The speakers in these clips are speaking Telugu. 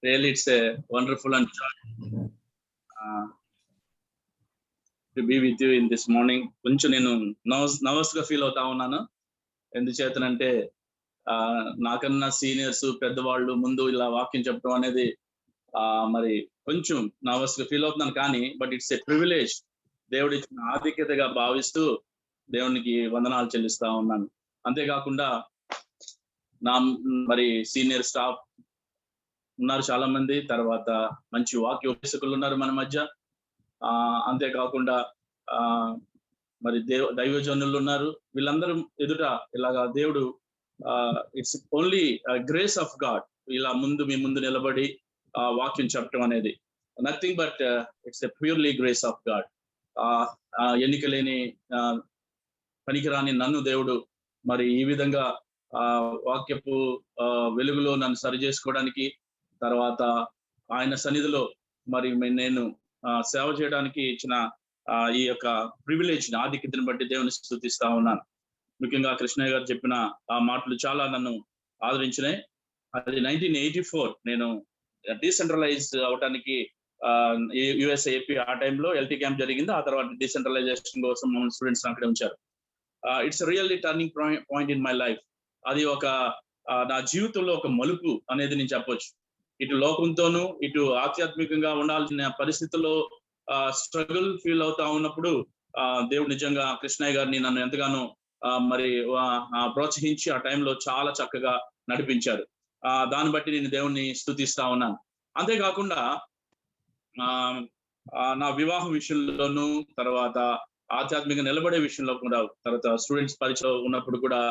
Really, it's a wonderful and joy to be with you in this morning. కొంచెం నేను నర్వస్ గా ఫీల్ అవుతా ఉన్నాను. ఎందుచేతనంటే నాకన్నా సీనియర్స్ పెద్దవాళ్ళు ముందు ఇలా వాక్యం చెప్పడం అనేది మరి కొంచెం నర్వస్ గా ఫీల్ అవుతున్నాను. కానీ బట్ ఇట్స్ ఏ ప్రివిలేజ్, దేవుడి ఇచ్చిన ఆధిక్యతగా భావిస్తూ దేవునికి వందనాలు చెల్లిస్తా ఉన్నాను. అంతేకాకుండా నా మరి సీనియర్ స్టాఫ్ ఉన్నారు చాలా మంది, తర్వాత మంచి వాక్య ఉపదేశకులు ఉన్నారు మన మధ్య. అంతేకాకుండా మరి దైవజనులు ఉన్నారు. వీళ్ళందరూ ఎదుట ఇలాగా దేవుడు it's only grace of God ఇలా మీ ముందు నిలబడి వాక్యం చెప్పడం అనేది nothing but it's a purely grace of God. ఎన్నిక లేని పనికిరాని నన్ను దేవుడు మరి ఈ విధంగా వాక్యపు వెలుగులో నన్ను సరి చేసుకోవడానికి, తర్వాత ఆయన సన్నిధిలో మరి నేను సేవ చేయడానికి ఇచ్చిన ఈ యొక్క ప్రివిలేజ్ ఆధిక్యతను బట్టి దేవుని స్తుతిస్తా ఉన్నాను. ముఖ్యంగా కృష్ణయ్య గారు చెప్పిన ఆ మాటలు చాలా నన్ను ఆదరించినాయి. అది 1984 నేను డీసెంట్రలైజ్ అవటానికి యుఎస్ఏ ఏపీ ఆ టైంలో ఎల్టీ క్యాంప్ జరిగింది. ఆ తర్వాత డీసెంట్రలైజేషన్ కోసం స్టూడెంట్స్ అక్కడే ఉంచారు. It's really turning point in my life. అది ఒక నా జీవితంలో ఒక మలుపు అనేది నేను చెప్పొచ్చు. ఇటు లోకంతోనూ ఇటు ఆధ్యాత్మికంగా ఉండాల్సిన పరిస్థితుల్లో స్ట్రగుల్ ఫీల్ అవుతా ఉన్నప్పుడు దేవుడు నిజంగా కృష్ణయ్య గారిని నన్ను ఎంతగానో మరి ప్రోత్సహించి ఆ టైంలో చాలా చక్కగా నడిపించారు. దాన్ని బట్టి నేను దేవుణ్ణి స్తుతిస్తా ఉన్నాను. అంతేకాకుండా నా వివాహం విషయంలోనూ, తర్వాత ఆధ్యాత్మికంగా నిలబడే విషయంలో కూడా, తర్వాత స్టూడెంట్స్ పరిచయం ఉన్నప్పుడు కూడా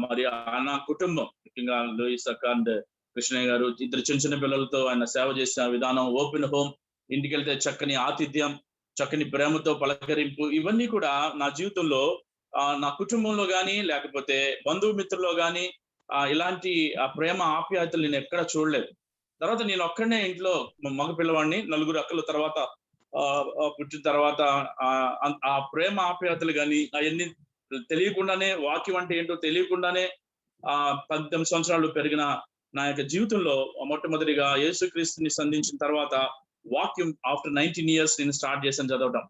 మరి నా కుటుంబం ముఖ్యంగా లూయిస్ అక్క అండ్ కృష్ణయ్య గారు ఇద్దరు చిన్న చిన్న పిల్లలతో ఆయన సేవ చేసిన విధానం, ఓపెన్ హోమ్, ఇంటికి వెళ్తే చక్కని ఆతిథ్యం, చక్కని ప్రేమతో పలకరింపు, ఇవన్నీ కూడా నా జీవితంలో నా కుటుంబంలో గాని లేకపోతే బంధుమిత్రుల్లో గాని ఇలాంటి ప్రేమ ఆప్యాయతలు నేను ఎక్కడ చూడలేదు. తర్వాత నేను ఒక్కడనే ఇంట్లో మగ పిల్లవాడిని, నలుగురు అక్కల తర్వాత పుట్టిన తర్వాత ఆ ప్రేమ ఆప్యాయతలు కానీ అవన్నీ తెలియకుండానే, వాక్యం అంటే ఏంటో తెలియకుండానే 18 సంవత్సరాలు పెరిగిన నా యొక్క జీవితంలో మొట్టమొదటిగా యేసుక్రీస్తుని సంధించిన తర్వాత వాక్యం ఆఫ్టర్ 19 years నేను స్టార్ట్ చేశాను చదవటం.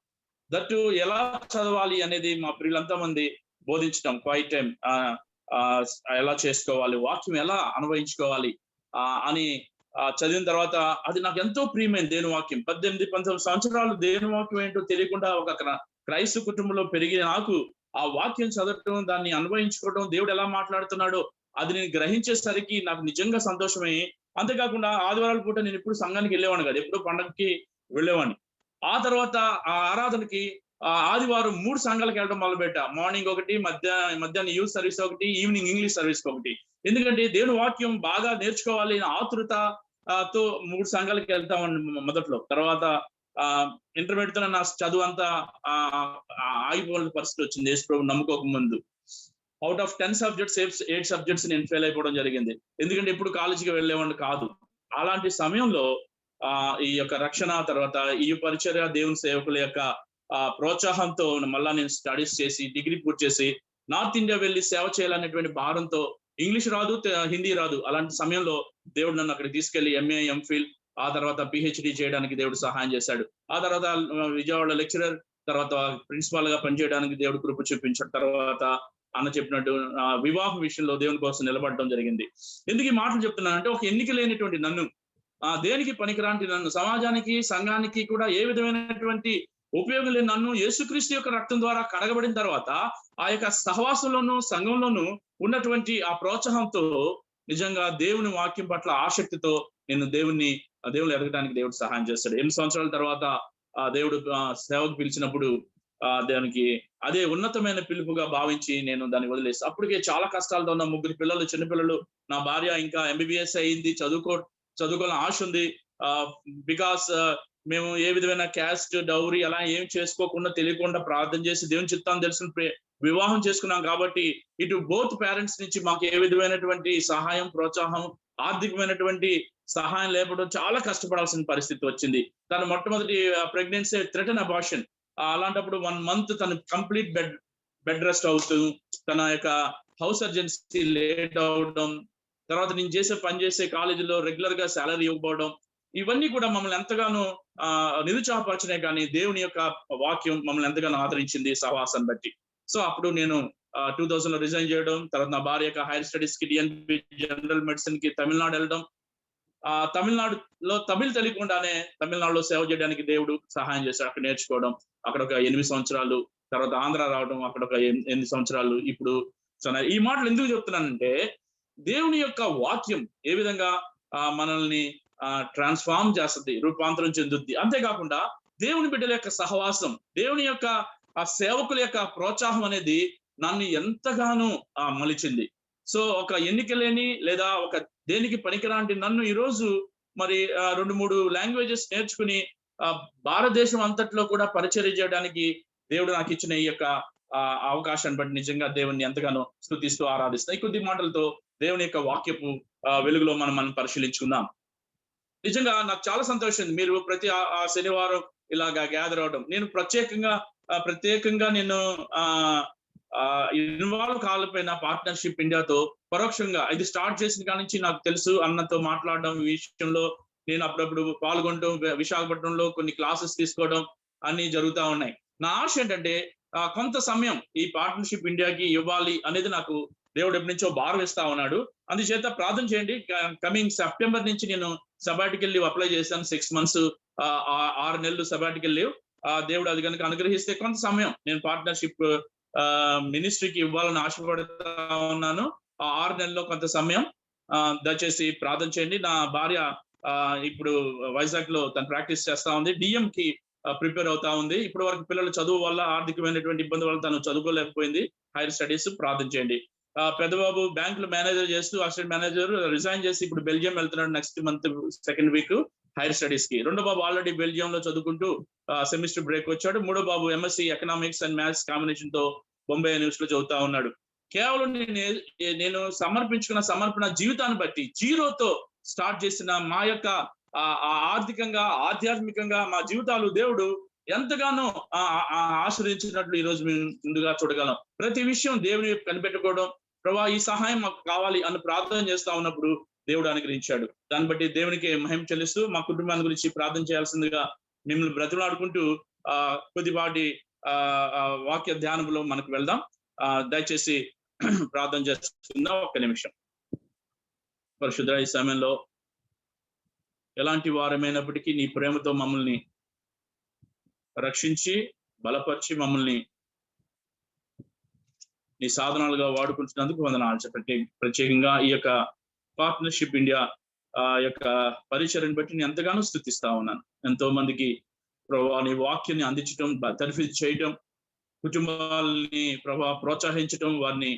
దట్టు ఎలా చదవాలి అనేది మా ప్రియులంతా మంది బోధించడం, క్వైట్ టైం ఎలా చేసుకోవాలి, వాక్యం ఎలా అన్వయించుకోవాలి అని చదివిన తర్వాత అది నాకు ఎంతో ప్రియమైన దేవుని వాక్యం. 18-19 సంవత్సరాలు దేవుని వాక్యం ఏంటో తెలియకుండా ఒక క్రైస్తవ కుటుంబంలో పెరిగిన నాకు ఆ వాక్యం చదవటం, దాన్ని అన్వయించుకోవడం, దేవుడు ఎలా మాట్లాడుతున్నాడో అది నేను గ్రహించేసరికి నాకు నిజంగా సంతోషమై, అంతేకాకుండా ఆదివారాల పూట నేను ఎప్పుడు సంఘానికి వెళ్ళేవాడిని కాదు, ఎప్పుడు పండగకి వెళ్ళేవాడిని. ఆ తర్వాత ఆ ఆరాధనకి ఆదివారం 3 సంఘాలకు వెళ్ళడం మొదలుపెట్టా. మార్నింగ్ ఒకటి, మధ్యాహ్నం యూత్ సర్వీస్ ఒకటి, ఈవినింగ్ ఇంగ్లీష్ సర్వీస్ ఒకటి. ఎందుకంటే దేవుని వాక్యం బాగా నేర్చుకోవాలి ఆతృతతో 3 సంఘాలకు వెళ్తామని మొదట్లో. తర్వాత ఇంటర్మీడియట్ తో నా చదువు అంతా ఆగిపోవాల్సిన పరిస్థితి వచ్చింది యేసు ప్రభువుని నమ్ముకోక ముందు. అవుట్ ఆఫ్ 10 సబ్జెక్ట్స్ 8 సబ్జెక్ట్స్ నేను ఫెయిల్ అయిపోవడం జరిగింది. ఎందుకంటే ఇప్పుడు కాలేజీకి వెళ్ళేవాడిని కాదు. అలాంటి సమయంలో ఈ యొక్క రక్షణ, తర్వాత ఈ పరిచర్య, దేవుని సేవకుల యొక్క ప్రోత్సాహంతో మళ్ళా నేను స్టడీస్ చేసి డిగ్రీ పూర్తి చేసి నార్త్ ఇండియా వెళ్ళి సేవ చేయాలనేటువంటి భారంతో, ఇంగ్లీష్ రాదు, హిందీ రాదు. అలాంటి సమయంలో దేవుడు నన్ను అక్కడికి తీసుకెళ్లి ఎంఏ, ఎంఫిల్, ఆ తర్వాత పిహెచ్డి చేయడానికి దేవుడు సహాయం చేశాడు. ఆ తర్వాత విజయవాడ లెక్చరర్, తర్వాత ప్రిన్సిపాల్ గా పనిచేయడానికి దేవుడు కృప చూపించాడు. తర్వాత అన్న చెప్పినట్టు వివాహం విషయంలో దేవుని కోసం నిలబడటం జరిగింది. ఎందుకు ఈ మాటలు చెప్తున్నానంటే, ఒక ఎన్నిక లేనటువంటి నన్ను, దేనికి పనికిరాంటి నన్ను, సమాజానికి సంఘానికి కూడా ఏ విధమైనటువంటి ఉపయోగం లేని నన్ను యేసుక్రీస్తు యొక్క రక్తం ద్వారా కడగబడిన తర్వాత ఆ యొక్క సహవాసంలోనూ సంఘంలోనూ ఉన్నటువంటి ఆ ప్రోత్సాహంతో నిజంగా దేవుని వాక్యం పట్ల ఆసక్తితో నేను దేవుని ఎదగడానికి దేవుడు సహాయం చేస్తాడు. 8 సంవత్సరాల తర్వాత దేవుడు సేవకు పిలిచినప్పుడు దానికి అదే ఉన్నతమైన పిలుపుగా భావించి నేను దాన్ని వదిలేసి, అప్పటికే చాలా కష్టాలతో ఉన్న 3 పిల్లలు, చిన్నపిల్లలు, నా భార్య ఇంకా ఎంబీబీఎస్ అయింది, చదువుకోవాలని ఆశ ఉంది. బికాస్ మేము ఏ విధమైన క్యాస్ట్, డౌరీ అలా ఏం చేసుకోకుండా, తెలియకుండా ప్రార్థన చేసి దేవుని చిత్తాన్ని తెలుసుకుని వివాహం చేసుకున్నాం. కాబట్టి ఇటు బోత్ పేరెంట్స్ నుంచి మాకు ఏ విధమైనటువంటి సహాయం, ప్రోత్సాహం, ఆర్థికమైనటువంటి సహాయం లేకపోవడం, చాలా కష్టపడాల్సిన పరిస్థితి వచ్చింది. తన మొట్టమొదటి ప్రెగ్నెన్సీ థ్రెటన్ అబార్షన్. అలాంటప్పుడు 1 month తను కంప్లీట్ బెడ్ రెస్ట్ అవుతూ, తన యొక్క హౌస్ సర్జెన్సీ లేట్ అవడం, తర్వాత నేను పనిచేసే కాలేజీలో రెగ్యులర్ గా సాలరీ ఇవ్వకపోవడం, ఇవన్నీ కూడా మమ్మల్ని ఎంతగానో నిరుత్సాహపరచనే కానీ దేవుని యొక్క వాక్యం మమ్మల్ని ఎంతగానో ఆదరించింది సహవాసాన్ని బట్టి. సో అప్పుడు నేను 2000 లో రిజైన్ చేయడం, తర్వాత నా భార్య యొక్క హైయర్ స్టడీస్ కి డిఎన్పి జనరల్ మెడిసిన్ కి తమిళనాడు వెళ్ళడం, తమిళనాడులో తమిళ్ తెలియకుండానే తమిళనాడులో సేవ చేయడానికి దేవుడు సహాయం చేశాడు. అక్కడ నేర్చుకోవడం, అక్కడ ఒక 8 సంవత్సరాలు, తర్వాత ఆంధ్ర రావడం, అక్కడ ఒక 8 సంవత్సరాలు. ఇప్పుడు ఈ మాటలు ఎందుకు చెప్తున్నానంటే, దేవుని యొక్క వాక్యం ఏ విధంగా మనల్ని ట్రాన్స్ఫార్మ్ చేస్తుంది, రూపాంతరం చెందుద్ది. అంతేకాకుండా దేవుని బిడ్డల యొక్క సహవాసం, దేవుని యొక్క సేవకుల యొక్క ప్రోత్సాహం అనేది నన్ను ఎంతగానో మలిచింది. సో ఒక ఎన్నికలేని లేదా ఒక దేనికి పనికిరాంటి నన్ను ఈరోజు మరి 2-3 లాంగ్వేజెస్ నేర్చుకుని భారతదేశం అంతట్లో కూడా పరిచర్య చేయడానికి దేవుడు నాకు ఇచ్చిన ఈ యొక్క అవకాశాన్ని బట్టి నిజంగా దేవుని ఎంతగానో స్తుతిస్తూ ఆరాధిస్తాం. ఈ కొద్ది మాటలతో దేవుని యొక్క వాక్యపు వెలుగులో మనం పరిశీలించుకుందాం. నిజంగా నాకు చాలా సంతోషం మీరు ప్రతి శనివారం ఇలాగా గ్యాదర్ అవడం. నేను ప్రత్యేకంగా నేను ఇన్వాల్వ్ కాకపోయిన పార్ట్నర్షిప్ ఇండియాతో పరోక్షంగా ఇది స్టార్ట్ చేసిన కాడి నుంచి నాకు తెలుసు. అన్నతో మాట్లాడడం ఈ విషయంలో నేను అప్పుడప్పుడు పాల్గొనడం, విశాఖపట్నంలో కొన్ని క్లాసెస్ తీసుకోవడం అన్ని జరుగుతూ ఉన్నాయి. నా ఆశ ఏంటంటే కొంత సమయం ఈ పార్ట్నర్షిప్ ఇండియాకి ఇవ్వాలి అనేది నాకు దేవుడు ఎప్పటి నుంచో భారం ఇస్తా ఉన్నాడు. అందుచేత ప్రార్థన చేయండి. కమింగ్ సెప్టెంబర్ నుంచి నేను సబాటికల్ లీవ్ అప్లై చేశాను. 6 months 6 నెలలు సబాటికల్ లీవ్. దేవుడు అది కనుక అనుగ్రహిస్తే కొంత సమయం నేను పార్ట్నర్షిప్ మినిస్ట్రీకి ఇవ్వాలని ఆశపడుతా ఉన్నాను. 6 నెలల్లో కొంత సమయం దయచేసి ప్రార్థన చేయండి. నా భార్య ఇప్పుడు వైజాగ్ లో తను ప్రాక్టీస్ చేస్తా ఉంది, డిఎం కి ప్రిపేర్ అవుతా ఉంది. ఇప్పటి వరకు పిల్లల చదువు వల్ల ఆర్థికమైనటువంటి ఇబ్బంది వల్ల తను చదువుకోలేకపోయింది. హైయర్ స్టడీస్ ప్రార్థన చేయండి. పెద్దబాబు బ్యాంక్ లో మేనేజర్ చేస్తూ అసిస్టెంట్ మేనేజర్ రిజైన్ చేసి ఇప్పుడు బెల్జియం వెళ్తున్నాడు next month 2nd week higher studies కి. రెండో బాబు ఆల్రెడీ బెల్జియం లో చదువుకుంటూ సెమిస్టర్ బ్రేక్ వచ్చాడు. మూడో బాబు MSc economics and maths combination తో బొంబాయి యూనివర్సిటీలో చదువుతా ఉన్నాడు. కేవలం నేను సమర్పణ జీవితాన్ని బట్టి జీరోతో స్టార్ట్ చేసిన మా యొక్క ఆర్థికంగా ఆధ్యాత్మికంగా మా జీవితాలు దేవుడు ఎంతగానో ఆశ్రయించినట్లు ఈ రోజు మేము ముందుగా చూడగలం. ప్రతి విషయం దేవుని కనిపెట్టుకోవడం, ప్రభా ఈ సహాయం మాకు కావాలి అని ప్రార్థన చేస్తా ఉన్నప్పుడు దేవుడు అనుగ్రహించాడు. దాన్ని బట్టి దేవునికి మహిమ చెల్లిస్తూ మా కుటుంబాన్ని గురించి ప్రార్థన చేయాల్సిందిగా మిమ్మల్ని బ్రతిలాడుకుంటూ కొద్దిపాటి వాక్య ధ్యానంలో మనకు వెళ్దాం. దయచేసి ప్రార్థన చేస్తుందా. 1 నిమిషం. పరిశుద్ధ ఈ సమయంలో ఎలాంటి వారమైనప్పటికీ నీ ప్రేమతో మమ్మల్ని రక్షించి బలపరిచి మమ్మల్ని నీ సాధనాలుగా వాడుకుంటున్నందుకు వందనాలు. ప్రత్యేకంగా ఈ యొక్క పార్ట్నర్షిప్ ఇండియా యొక్క పరిచర్యను బట్టి నేను ఎంతగానో స్తుతిస్తా ఉన్నాను. ఎంతో మందికి ప్రభా నీ వాక్యాన్ని అందించడం, తర్ఫీదు చేయటం, కుటుంబాలని ప్రభా ప్రోత్సహించటం, వారిని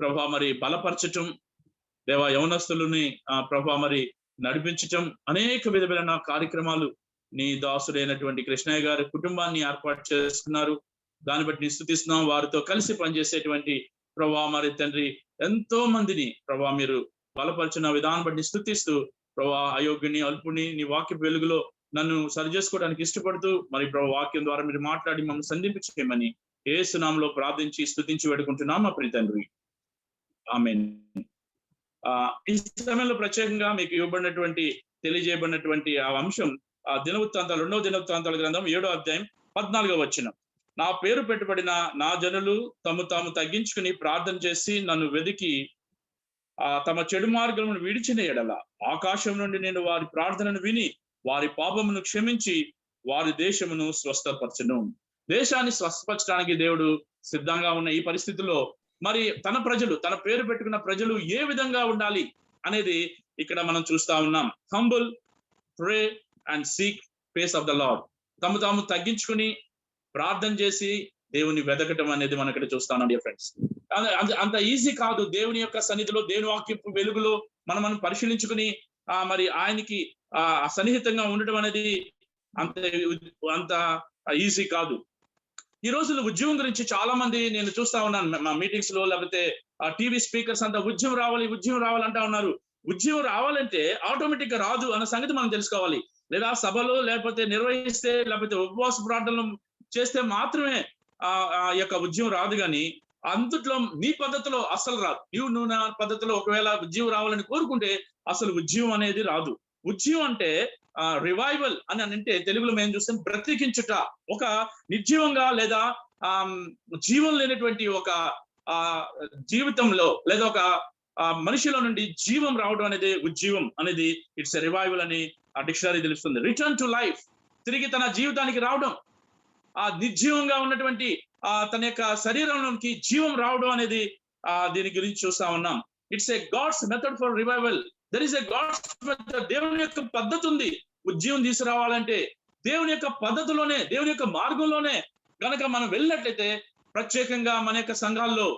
ప్రభా మరి బలపరచటం, దేవా యవనస్తులని ప్రభా మరి నడిపించటం, అనేక విధమైన కార్యక్రమాలు నీ దాసుడైనటువంటి కృష్ణయ్య గారి కుటుంబాన్ని ఏర్పాటు చేస్తున్నారు. దాన్ని బట్టి నీ స్తుతిస్తున్నాం. వారితో కలిసి పనిచేసేటువంటి ప్రభా మరి తండ్రి ఎంతో మందిని ప్రభా మీరు బలపరిచిన విధానం బట్టి స్తుతిస్తూ ప్రభా అయోగ్యుని అల్పుని నీ వాక్య వెలుగులో నన్ను సరి చేసుకోవడానికి ఇష్టపడుతూ మరి ప్రభా వాక్యం ద్వారా మీరు మాట్లాడి మమ్మల్ని సంధింపచేయమని యేసు నామములో ప్రార్థించి స్తుతించి వేడుకుంటున్నాం మా ప్రియ తండ్రి. ఆమేన్. ఈ సమయంలో ప్రత్యేకంగా మీకు తెలియజేయబడినటువంటి ఆ అంశం దినవృత్తాంతాలు 2వ దినవృత్తాంతాల గ్రంథం 7వ అధ్యాయం 14వ వచనం. నా పేరు పెట్టబడిన నా జనులు తాము తగ్గించుకుని ప్రార్థన చేసి నన్ను వెదికి తమ చెడు మార్గమును విడిచిన ఎడల ఆకాశం నుండి నేను వారి ప్రార్థనను విని వారి పాపమును క్షమించి వారి దేశమును స్వస్థపరచును. దేశాన్ని స్వస్థపరచడానికి దేవుడు సిద్ధంగా ఉన్న ఈ పరిస్థితుల్లో మరి తన పేరు పెట్టుకున్న ప్రజలు ఏ విధంగా ఉండాలి అనేది ఇక్కడ మనం చూస్తా ఉన్నాం. Humble, pray and seek face of the lord. తాము తగ్గించుకుని ప్రార్థన చేసి దేవుని వెతకటం అనేది మనం ఇక్కడ చూస్తాం డియర్ ఫ్రెండ్స్. అంత ఈజీ కాదు. దేవుని యొక్క సన్నిధిలో దేవుని వాక్యపు వెలుగులో మనం పరిశీలించుకుని మరి ఆయనకి సన్నిహితంగా ఉండటం అనేది అంత ఈజీ కాదు. ఈ రోజుల్లో ఉద్యమం గురించి చాలా మంది నేను చూస్తా ఉన్నాను మా మీటింగ్స్ లో, లేకపోతే టీవీ స్పీకర్స్ అంతా ఉద్యమం రావాలంటా ఉన్నారు. ఉద్యమం రావాలంటే ఆటోమేటిక్ గా రాదు అన్న సంగతి మనం తెలుసుకోవాలి. లేదా సభలో లేకపోతే నిర్వహిస్తే లేకపోతే ఉపవాస ప్రార్థనలు చేస్తే మాత్రమే ఆ యొక్క ఉద్యమం రాదు. కానీ అందుట్లో నీ పద్ధతిలో అసలు రాదు. నువ్వు నా పద్ధతిలో ఒకవేళ ఉజ్జీవం రావాలని కోరుకుంటే అసలు ఉజ్జీవం అనేది రాదు. ఉజ్జీవం అంటే రివైవల్ అని అంటే తెలుగులో మేము చూస్తాం బ్రతికించుట. ఒక నిర్జీవంగా లేదా జీవం లేనటువంటి ఒక జీవితంలో లేదా ఒక మనిషిలో నుండి జీవం రావడం అనేది ఉజ్జీవం అనేది ఇట్స్ ఎ రివైవల్ అని ఆ డిక్షనరీ తెలుస్తుంది. రిటర్న్ టు లైఫ్, తిరిగి తన జీవితానికి రావడం, ఆ నిర్జీవంగా ఉన్నటువంటి తన యొక్క శరీరంలోకి జీవం రావడం అనేది దీని గురించి చూస్తా ఉన్నాం. It's a God's method for revival. There is a God's method. దేవుని యొక్క పద్ధతి ఉంది ఉజ్జీవం తీసుకురావాలంటే. దేవుని యొక్క పద్ధతిలోనే, దేవుని యొక్క మార్గంలోనే గనక మనం వెళ్ళినట్లయితే ప్రత్యేకంగా మన యొక్క సంఘాల్లో,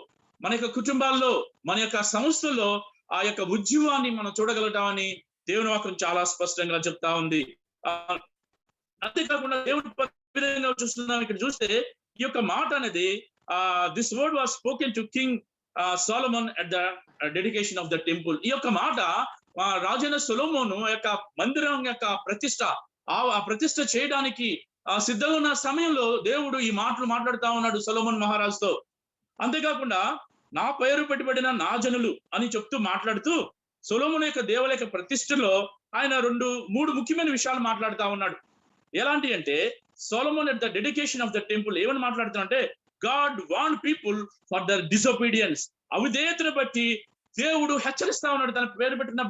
మన యొక్క కుటుంబాల్లో, మన యొక్క సంస్థల్లో ఆ యొక్క ఉజ్జీవాన్ని మనం చూడగలుగుతామని దేవుని వాక్యం చాలా స్పష్టంగా చెప్తా ఉంది. అంతేకాకుండా దేవుడి విధంగా చూస్తున్నాం. ఇక్కడ చూస్తే ఈ యొక్క మాట అనేది this word was spoken to king Solomon at the dedication of the temple. ఈ యొక్క మాట రాజైన సొలొమోను యొక్క మందిరం యొక్క ప్రతిష్ట, ఆ ప్రతిష్ట చేయడానికి సిద్ధంగా ఉన్న సమయంలో దేవుడు ఈ మాటలు మాట్లాడుతా ఉన్నాడు సొలొమోన్ మహారాజుతో. అంతేకాకుండా నా పేరు పెట్టబడిన నా జనులు అని చెప్తూ మాట్లాడుతూ సొలొమోను యొక్క దేవాలయ యొక్క ప్రతిష్టలో ఆయన 2-3 ముఖ్యమైన విషయాలు మాట్లాడుతా ఉన్నాడు. ఎలాంటి అంటే Solomon at the dedication of the temple ఏమని మాట్లాడుతున్నా అంటే God want people for their disobedience. అవిధేయతను బట్టి దేవుడు హెచ్చరిస్తా ఉన్నాడు తన పేరు పెట్టిన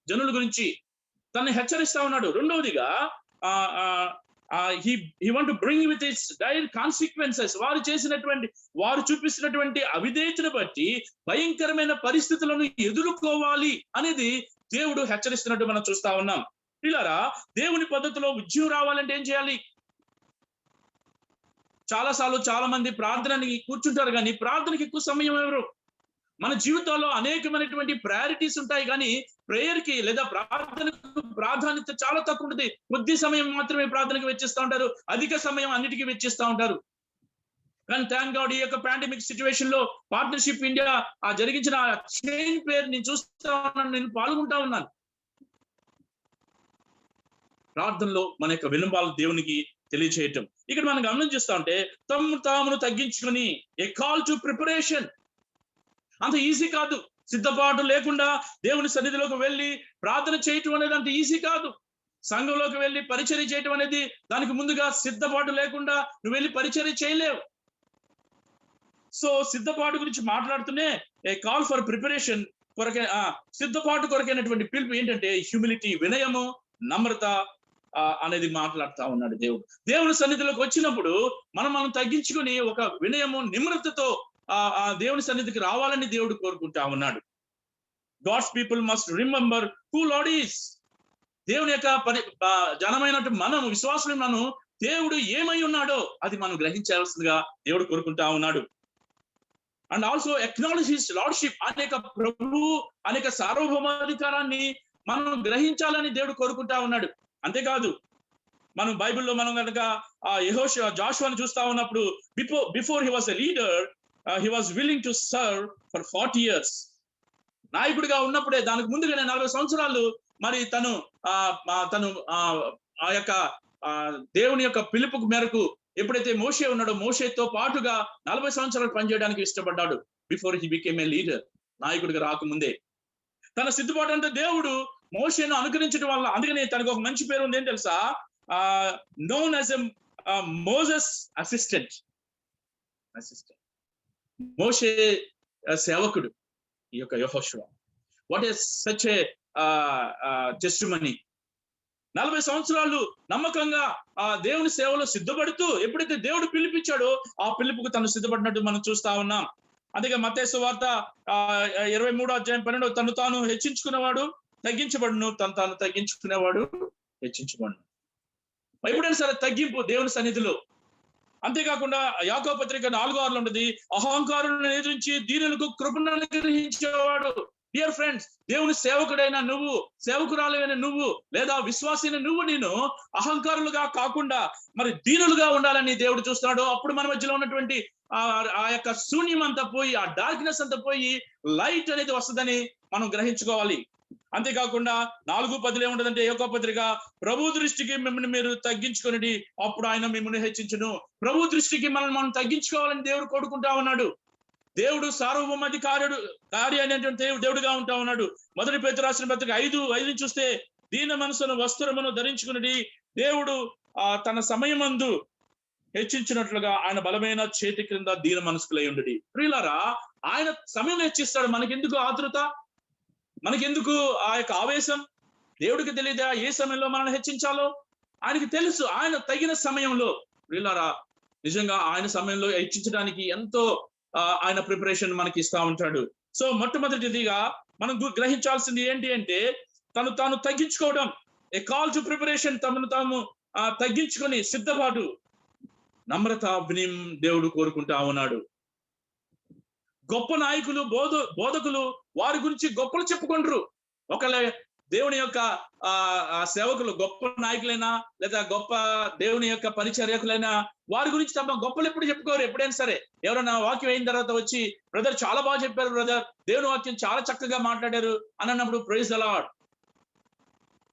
జనుల గురించి తనని హెచ్చరిస్తా ఉన్నాడు. రెండవదిగా he want to bring with its dire consequences. వారు చూపిస్తున్నటువంటి అవిధేయతను బట్టి భయంకరమైన పరిస్థితులను ఎదుర్కోవాలి అనేది దేవుడు హెచ్చరిస్తున్నట్టు మనం చూస్తా ఉన్నాం. పిల్లరా, దేవుని పద్ధతిలో ఉజ్జీవం రావాలంటే ఏం చేయాలి? చాలాసార్లు చాలా మంది ప్రార్థనకి కూర్చుంటారు, కానీ ప్రార్థనకి ఎక్కువ సమయం ఎవరు? మన జీవితాల్లో అనేకమైనటువంటి ప్రయారిటీస్ ఉంటాయి, కానీ ప్రేయర్ కి లేదా ప్రార్థనకు ప్రాధాన్యత చాలా తక్కువ ఉంటుంది. కొద్ది సమయం మాత్రమే ప్రార్థనకు వెచ్చిస్తూ ఉంటారు, అధిక సమయం అన్నిటికీ వెచ్చిస్తూ ఉంటారు. కానీ థ్యాంక్ గాడ్ ఈ యొక్క పాండమిక్ సిచ్యువేషన్ లో పార్ట్నర్షిప్ ఇండియా జరిగించిన చేంజ్ పేరు నేను చూస్తా ఉన్నాను, నేను పాల్గొంటా ఉన్నాను. ప్రార్థనలో మన యొక్క విన్నపాలు దేవునికి తెలియచేయటం. ఇక్కడ మనం గమనించేస్తా ఉంటే తామును తగ్గించుకొని ఏ కాల్ టు ప్రిపరేషన్. అంత ఈజీ కాదు. సిద్ధపాటు లేకుండా దేవుని సన్నిధిలోకి వెళ్ళి ప్రార్థన చేయటం అనేది అంత ఈజీ కాదు. సంఘంలోకి వెళ్ళి పరిచర్య చేయటం అనేది దానికి ముందుగా సిద్ధపాటు లేకుండా నువ్వు వెళ్ళి పరిచర్య చేయలేవు. సో సిద్ధపాటు గురించి మాట్లాడుతూనే ఏ కాల్ ఫర్ ప్రిపరేషన్ కొరకే, సిద్ధపాటు కొరకైనటువంటి పిలుపు ఏంటంటే హ్యూమిలిటీ, వినయము, నమ్రత అనేది మాట్లాడుతా ఉన్నాడు దేవుడు. దేవుని సన్నిధిలోకి వచ్చినప్పుడు మనం తగ్గించుకొని ఒక వినయము, నిమ్రతతో దేవుని సన్నిధికి రావాలని దేవుడు కోరుకుంటా ఉన్నాడు. God's people must remember who Lord is. దేవుని యొక్క జనమైనట్టు మనం విశ్వాసులను దేవుడు ఏమై ఉన్నాడో అది మనం గ్రహించాల్సిందిగా దేవుడు కోరుకుంటా ఉన్నాడు. And also acknowledge his lordship, అనేక ప్రభు అనేక సార్వభౌమాధికారాన్ని మనం గ్రహించాలని దేవుడు కోరుకుంటా ఉన్నాడు. అంతేకాదు మనం బైబిల్లో మనం కనుక జాషువాను చూస్తా ఉన్నప్పుడు before he was a leader he was willing to serve for 40 years. నాయకుడిగా ఉన్నప్పుడే, దానికి ముందుగానే 40 సంవత్సరాలు మరి తను ఆ యొక్క దేవుని యొక్క పిలుపుకు మేరకు ఎప్పుడైతే మోషే ఉన్నాడో మోషేతో పాటుగా 40 సంవత్సరాలు పనిచేయడానికి ఇష్టపడ్డాడు. Before he became a leader, నాయకుడిగా రాకముందే తన సిద్ధపాటు అంటే దేవుడు మోషేను అనుకరించడం వల్ల, అందుకనే తనకు ఒక మంచి పేరు ఉంది. ఏం తెలుసా? Known as a Moses assistant. మోషే సేవకుడు ఈ యొక్క యెహోషువ. What is such a testimony. 40 సంవత్సరాలు నమ్మకంగా దేవుని సేవలో సిద్ధపడుతూ ఎప్పుడైతే దేవుడు పిలిపించాడో ఆ పిలుపుకు తను సిద్ధపడినట్టు మనం చూస్తా ఉన్నాం. అందుకే మత్తయి సువార్త 23:12 తను తాను హెచ్చించుకునేవాడు తగ్గించబడును, తను తాను తగ్గించుకునేవాడు హెచ్చించబడును. ఎప్పుడైనా సరే తగ్గింపు దేవుని సన్నిధిలో. అంతేకాకుండా యాకోబు పత్రిక 4:6 ఉంటుంది, అహంకారులను ఎదిరించి దీనులకు కృపను అనుగ్రహించేవాడు. డియర్ ఫ్రెండ్స్, దేవుని సేవకుడైన నువ్వు, సేవకురాలైన నువ్వు, లేదా విశ్వాసైన నువ్వు, నేను అహంకారులుగా కాకుండా మరి దీనులుగా ఉండాలని దేవుడు చూస్తున్నాడు. అప్పుడు మన మధ్యలో ఉన్నటువంటి ఆ యొక్క శూన్యం అంతా పోయి, ఆ డార్క్నెస్ అంతా పోయి లైట్ అనేది వస్తుందని మనం గ్రహించుకోవాలి. అంతేకాకుండా 4:10 ఏముంటదంటే యాకోబు పత్రిక, ప్రభు దృష్టికి మిమ్మల్ని మీరు తగ్గించుకొని అప్పుడు ఆయన మిమ్మల్ని హెచ్చించును. ప్రభు దృష్టికి మనం తగ్గించుకోవాలని దేవుడు కోరుకుంటా ఉన్నాడు. దేవుడు సార్వభౌమాధికారుడు కార్యమైనటువంటి దేవుడుగా ఉంటా ఉన్నాడు. 1 పేతురు రాసిన పత్రిక 5:5 చూస్తే దీన మనసును వస్త్రమును ధరించుకుని దేవుడు తన సమయమందు హెచ్చించినట్లుగా ఆయన బలమైన చేతి క్రింద దీన మనస్కులై ఉండుడి. ప్రియులారా, ఆయన సమయం హెచ్చిస్తాడు. మనకెందుకు ఆతృత, మనకెందుకు ఆ యొక్క ఆవేశం? దేవుడికి తెలియదా ఏ సమయంలో మనల్ని హెచ్చించాలో? ఆయనకి తెలుసు. ఆయన తగిన సమయంలో, ప్రియులారా, నిజంగా ఆయన సమయంలో హెచ్చించడానికి ఎంతో ఆయన ప్రిపరేషన్ మనకి ఇస్తా ఉంటాడు. సో మొట్టమొదటిదిగా మనం గ్రహించాల్సింది ఏంటి అంటే, తాను తగ్గించుకోవడం, ఏ కాల్ టు ప్రిపరేషన్. తమను తాము తగ్గించుకొని సిద్ధపాటు, నమ్రత, వినయం దేవుడు కోరుకుంటా ఉన్నాడు. గొప్ప నాయకులు, బోధకులు వారి గురించి గొప్పలు చెప్పుకుంటారు. ఒకళ్ళ దేవుని యొక్క సేవకులు గొప్ప నాయకులైనా లేదా గొప్ప దేవుని యొక్క పరిచర్యకులైనా వారి గురించి తమ గొప్పలు ఎప్పుడు చెప్పుకోరు. ఎప్పుడైనా సరే ఎవరైనా వాక్యం అయిన తర్వాత వచ్చి, బ్రదర్ చాలా బాగా చెప్పారు బ్రదర్, దేవుని వాక్యం చాలా చక్కగా మాట్లాడారు అని అన్నప్పుడు ప్రైజ్ ది లార్డ్,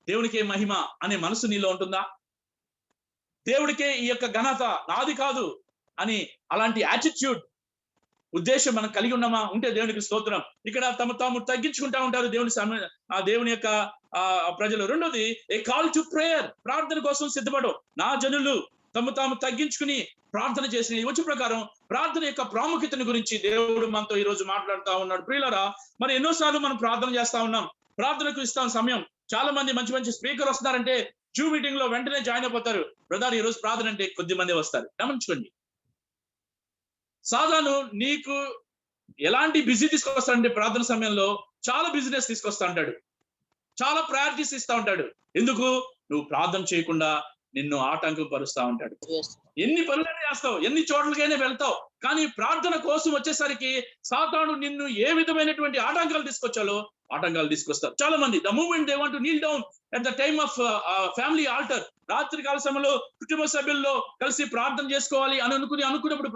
దేవునికే మహిమ అనే మనసు నీలో ఉంటుందా? దేవుడికే ఈ యొక్క ఘనత నాది కాదు అని అలాంటి యాటిట్యూడ్, ఉద్దేశం మనం కలిగి ఉన్నామా? ఉంటే దేవునికి స్తోత్రం. ఇక్కడ తాము తగ్గించుకుంటా ఉంటారు దేవుని యొక్క ప్రజలు. రెండోది, ఏ కాల్ టు ప్రేయర్, ప్రార్థన కోసం సిద్ధపడు. నా జనులు తాము తగ్గించుకుని ప్రార్థన చేసిన వచ్చి ప్రకారం ప్రార్థన యొక్క ప్రాముఖ్యతను గురించి దేవుడు మనతో ఈ రోజు మాట్లాడుతూ ఉన్నాడు. ప్రియులారా, మరి ఎన్నోసార్లు మనం ప్రార్థన చేస్తా ఉన్నాం, ప్రార్థనకు ఇస్తాం సమయం. చాలా మంది మంచి స్పీకర్ వస్తున్నారంటే జూమ్ మీటింగ్ లో వెంటనే జాయిన్ అయిపోతారు. బ్రదర్ ఈ రోజు ప్రార్థన అంటే కొద్ది మంది వస్తారు. గమనించుకోండి. సాధారణ నీకు ఎలాంటి బిజీ తీసుకొస్తాడంటే ప్రార్థన సమయంలో చాలా బిజినెస్ తీసుకొస్తా ఉంటాడు, చాలా ప్రయారిటీస్ ఇస్తా ఉంటాడు. ఎందుకు? నువ్వు ప్రార్థన చేయకుండా నిన్ను ఆటంకం పరుస్తా ఉంటాడు. ఎన్ని పనులైనా చేస్తావు, ఎన్ని చోట్లకైనా వెళ్తావు, కానీ ప్రార్థన కోసం వచ్చేసరికి సాతాను నిన్ను ఏ విధమైనటువంటి ఆటంకాలు తీసుకొస్తారు. చాలా మంది the moment they want to kneel down at the time of family altar, రాత్రి కాల సమయంలో కుటుంబ సభ్యుల్లో కలిసి ప్రార్థన చేసుకోవాలి అని అనుకున్నప్పుడు